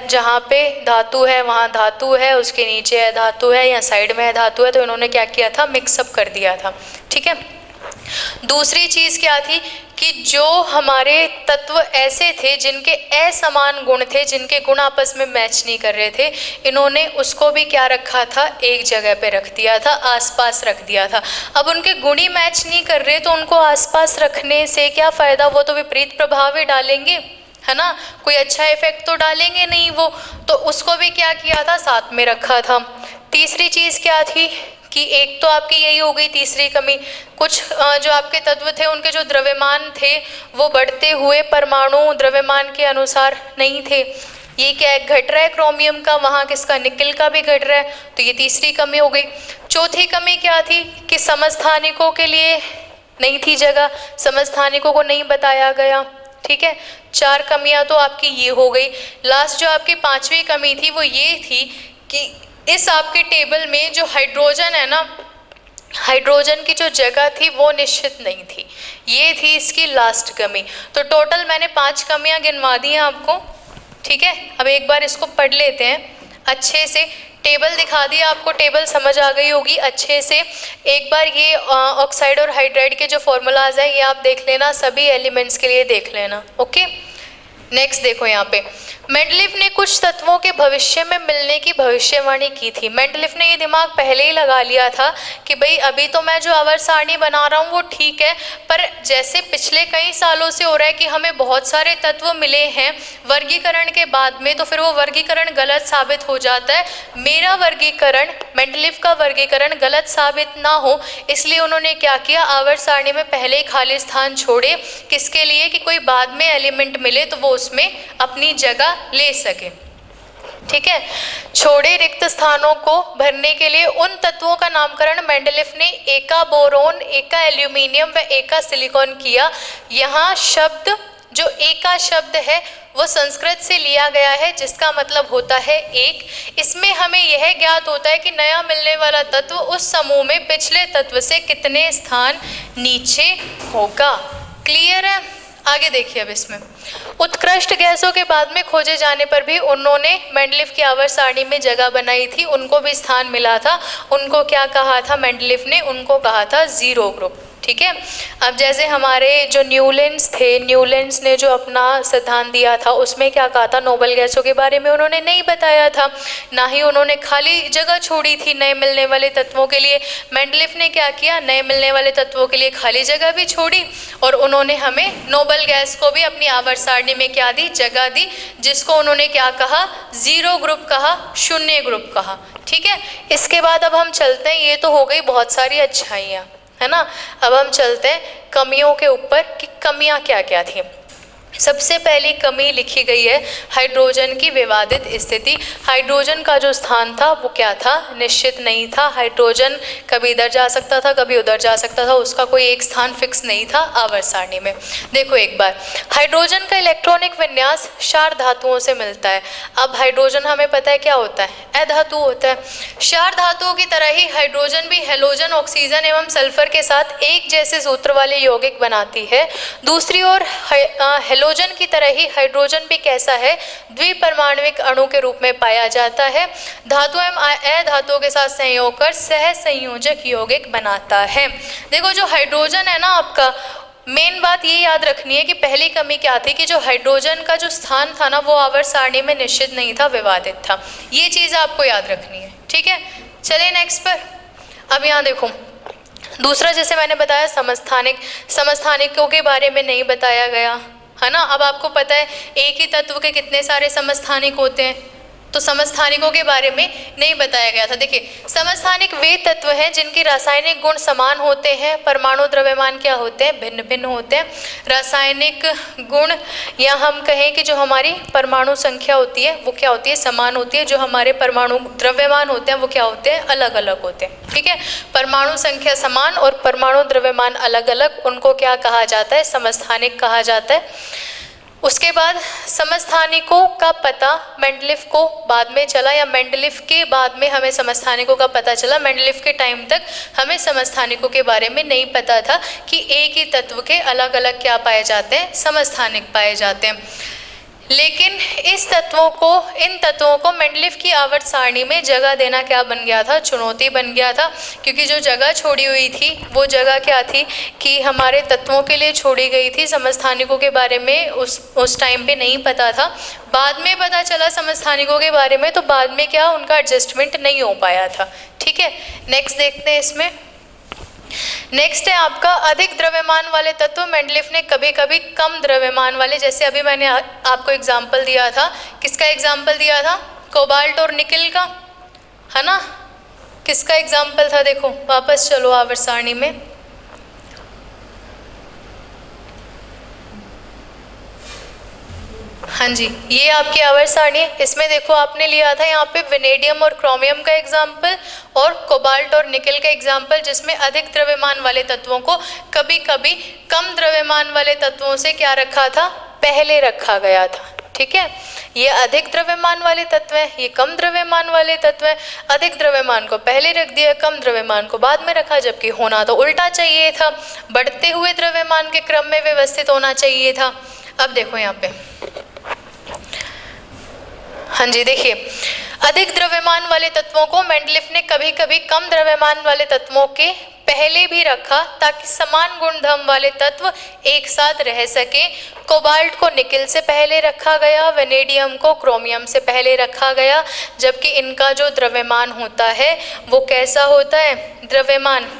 जहाँ पे धातु है वहाँ धातु है, उसके नीचे अधातु है या साइड में अधातु है, तो इन्होंने क्या किया था, मिक्सअप कर दिया था। ठीक है, दूसरी चीज़ क्या थी कि जो हमारे तत्व ऐसे थे जिनके असमान गुण थे, जिनके गुण आपस में मैच नहीं कर रहे थे, इन्होंने उसको भी क्या रखा था, एक जगह पे रख दिया था, आसपास रख दिया था। अब उनके गुण ही मैच नहीं कर रहे, तो उनको आसपास रखने से क्या फ़ायदा, वो तो विपरीत प्रभाव ही डालेंगे, है ना, कोई अच्छा इफेक्ट तो डालेंगे नहीं वो। तो उसको भी क्या किया था, साथ में रखा था। तीसरी चीज़ क्या थी कि एक तो आपकी यही हो गई तीसरी कमी, कुछ जो आपके तत्व थे उनके जो द्रव्यमान थे वो बढ़ते हुए परमाणु द्रव्यमान के अनुसार नहीं थे। ये क्या है, घट रहा है क्रोमियम का, वहाँ किसका, निकल का भी घट रहा है, तो ये तीसरी कमी हो गई। चौथी कमी क्या थी कि समस्थानिकों के लिए नहीं थी जगह, समस्थानिकों को नहीं बताया गया। ठीक है, 4 कमियां तो आपकी ये हो गई। लास्ट जो आपकी 5वीं कमी थी वो ये थी कि इस आपके टेबल में जो हाइड्रोजन है ना, हाइड्रोजन की जो जगह थी वो निश्चित नहीं थी, ये थी इसकी लास्ट कमी। तो टोटल मैंने 5 कमियां गिनवा दी हैं आपको। ठीक है, अब एक बार इसको पढ़ लेते हैं अच्छे से। टेबल दिखा दिया आपको, टेबल समझ आ गई होगी अच्छे से। एक बार ये ऑक्साइड और हाइड्राइड के जो फॉर्मूलाज हैं ये आप देख लेना, सभी एलिमेंट्स के लिए देख लेना। ओके, नेक्स्ट देखो यहाँ पे मेंडलीव ने कुछ तत्वों के भविष्य में मिलने की भविष्यवाणी की थी। मेंडलीव ने ये दिमाग पहले ही लगा लिया था कि भाई अभी तो मैं जो आवर्त सारणी बना रहा हूँ वो ठीक है, पर जैसे पिछले कई सालों से हो रहा है कि हमें बहुत सारे तत्व मिले हैं वर्गीकरण के बाद में, तो फिर वो वर्गीकरण गलत साबित हो जाता है। मेरा वर्गीकरण, मेंडलीव का वर्गीकरण गलत साबित ना हो, इसलिए उन्होंने क्या किया, आवर्त सारणी में पहले ही खाली स्थान छोड़े, किसके लिए, कि कोई बाद में एलिमेंट मिले तो वो उसमें अपनी जगह ले सके। ठीक है। छोड़े रिक्त स्थानों को भरने के लिए उन तत्वों का नामकरण मेंडलीफ ने एका बोरोन, एका एल्यूमिनियम व एका सिलिकॉन किया। यहाँ शब्द जो एका शब्द है वो संस्कृत से लिया गया है, जिसका मतलब होता है एक। इसमें हमें यह ज्ञात होता है कि नया मिलने वाला तत्व उस समूह में पिछले तत्व से कितने स्थान नीचे होगा। क्लियर है? आगे देखिए अब इसमें उत्कृष्ट गैसों के बाद में खोजे जाने पर भी उन्होंने मेंडलीफ की आवर्त सारणी में जगह बनाई थी, उनको भी स्थान मिला था। उनको क्या कहा था मेंडलीफ ने? उनको कहा था जीरो ग्रुप। ठीक है। अब जैसे हमारे जो न्यूलैंड्स थे, न्यूलैंड्स ने जो अपना सिद्धांत दिया था उसमें क्या कहा था? नोबल गैसों के बारे में उन्होंने नहीं बताया था, ना ही उन्होंने खाली जगह छोड़ी थी नए मिलने वाले तत्वों के लिए। मेंडलीफ ने क्या किया? नए मिलने वाले तत्वों के लिए खाली जगह भी छोड़ी और उन्होंने हमें नोबल गैस को भी अपनी आवर्त सारणी में क्या दी? जगह दी, जिसको उन्होंने क्या कहा? जीरो ग्रुप कहा, शून्य ग्रुप कहा। ठीक है। इसके बाद अब हम चलते हैं, ये तो हो गई बहुत सारी अच्छाइयाँ, है ना। अब हम चलते हैं कमियों के ऊपर कि कमियां क्या क्या थी। सबसे पहली कमी लिखी गई है हाइड्रोजन की विवादित स्थिति। हाइड्रोजन का जो स्थान था वो क्या था? निश्चित नहीं था। हाइड्रोजन कभी इधर जा सकता था, कभी उधर जा सकता था, उसका कोई एक स्थान फिक्स नहीं था आवर्त सारणी में। देखो एक बार, हाइड्रोजन का इलेक्ट्रॉनिक विन्यास क्षार धातुओं से मिलता है। अब हाइड्रोजन हमें पता है क्या होता है? अधातु होता है। क्षार धातुओं की तरह ही हाइड्रोजन भी हेलोजन, ऑक्सीजन एवं सल्फर के साथ एक जैसे सूत्र वाले यौगिक बनाती है। दूसरी ओर हेलोजन की तरह ही हाइड्रोजन भी कैसा है? द्विपरमाणविक अणु के रूप में पाया जाता है। धातु एवं अधातुओं के साथ संयोग कर सह संयोजक यौगिक बनाता है। देखो जो हाइड्रोजन है ना, आपका मेन बात ये याद रखनी है कि पहली कमी क्या थी कि जो हाइड्रोजन का जो स्थान था ना वो आवर्त सारणी में निश्चित नहीं था, विवादित था। ये चीज़ आपको याद रखनी है। ठीक है। चलिए नेक्स्ट पर। अब यहाँ देखो दूसरा, जैसे मैंने बताया समस्थानिकों के बारे में नहीं बताया गया, है ना। अब आपको पता है एक ही तत्व के कितने सारे समस्थानिक होते हैं, तो समस्थानिकों के बारे में नहीं बताया गया था। देखिए समस्थानिक वे तत्व हैं जिनके रासायनिक गुण समान होते हैं, परमाणु द्रव्यमान क्या होते हैं? भिन्न भिन्न होते हैं। रासायनिक गुण या हम कहें कि जो हमारी परमाणु संख्या होती है वो क्या होती है? समान होती है। जो हमारे परमाणु द्रव्यमान होते हैं वो क्या होते हैं? अलग अलग होते हैं। ठीक है। परमाणु संख्या समान और परमाणु द्रव्यमान अलग अलग, उनको क्या कहा जाता है? समस्थानिक कहा जाता है। उसके बाद समस्थानिकों का पता मेंडलीफ को बाद में चला, या मेंडलीफ के बाद में हमें समस्थानिकों का पता चला। मेंडलीफ के टाइम तक हमें समस्थानिकों के बारे में नहीं पता था कि एक ही तत्व के अलग अलग क्या पाए जाते हैं? समस्थानिक पाए जाते हैं। लेकिन इन तत्वों को मेंडलीफ की आवर्त सारणी में जगह देना क्या बन गया था? चुनौती बन गया था, क्योंकि जो जगह छोड़ी हुई थी वो जगह क्या थी कि हमारे तत्वों के लिए छोड़ी गई थी। समस्थानिकों के बारे में उस टाइम पे नहीं पता था, बाद में पता चला समस्थानिकों के बारे में, तो बाद में क्या उनका एडजस्टमेंट नहीं हो पाया था। ठीक है। नेक्स्ट देखते हैं इसमें। नेक्स्ट है आपका अधिक द्रव्यमान वाले तत्व। मेंडलीफ ने कभी कभी कम द्रव्यमान वाले, जैसे अभी मैंने आपको एग्जाम्पल दिया था, किसका एग्जाम्पल दिया था? कोबाल्ट और निकिल का, है ना। किसका एग्जाम्पल था? देखो वापस चलो आवर्त सारणी में। हाँ जी, ये आपकी आवर्त सारणी है। इसमें देखो आपने लिया था यहाँ पे वेनेडियम और क्रोमियम का एग्जाम्पल और कोबाल्ट और निकेल का एग्जाम्पल, जिसमें अधिक द्रव्यमान वाले तत्वों को कभी कभी कम द्रव्यमान वाले तत्वों से क्या रखा था? पहले रखा गया था। ठीक है। ये अधिक द्रव्यमान वाले तत्व है, ये कम द्रव्यमान वाले तत्व है। अधिक द्रव्यमान को पहले रख दिया, कम द्रव्यमान को बाद में रखा, जबकि होना तो उल्टा चाहिए था, बढ़ते हुए द्रव्यमान के क्रम में व्यवस्थित होना चाहिए था। अब देखो यहाँ पे, हाँ जी देखिए, अधिक द्रव्यमान वाले तत्वों को मेंडलीफ ने कभी कभी कम द्रव्यमान वाले तत्वों के पहले भी रखा ताकि समान गुणधर्म वाले तत्व एक साथ रह सके। कोबाल्ट को निकेल से पहले रखा गया, वेनेडियम को क्रोमियम से पहले रखा गया, जबकि इनका जो द्रव्यमान होता है वो कैसा होता है? द्रव्यमान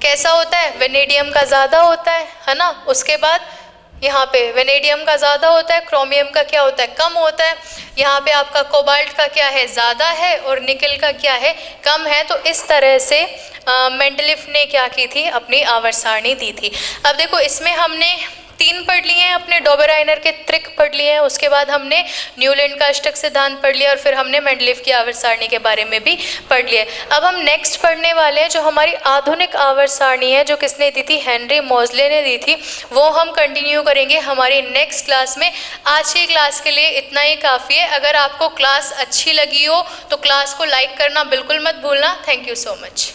कैसा होता है? वेनेडियम का ज़्यादा होता है ना। उसके बाद यहाँ पे वेनेडियम का ज़्यादा होता है, क्रोमियम का क्या होता है? कम होता है। यहाँ पे आपका कोबाल्ट का क्या है? ज़्यादा है, और निकेल का क्या है? कम है। तो इस तरह से मेंडलीफ ने क्या की थी? अपनी आवर्त सारणी दी थी। अब देखो इसमें हमने 3 पढ़ लिए हैं, अपने डोबेराइनर के त्रिक पढ़ लिए हैं, उसके बाद हमने न्यूलैंड का अष्टक सिद्धांत पढ़ लिया और फिर हमने मेंडलीव की आवर्त सारणी के बारे में भी पढ़ लिया। अब हम नेक्स्ट पढ़ने वाले हैं जो हमारी आधुनिक आवर्त सारणी है, जो किसने दी थी, हेनरी मोज़ले ने दी थी। वो हम कंटिन्यू करेंगे हमारी नेक्स्ट क्लास में। आज की क्लास के लिए इतना ही काफ़ी है। अगर आपको क्लास अच्छी लगी हो तो क्लास को लाइक करना बिल्कुल मत भूलना। Thank you so much.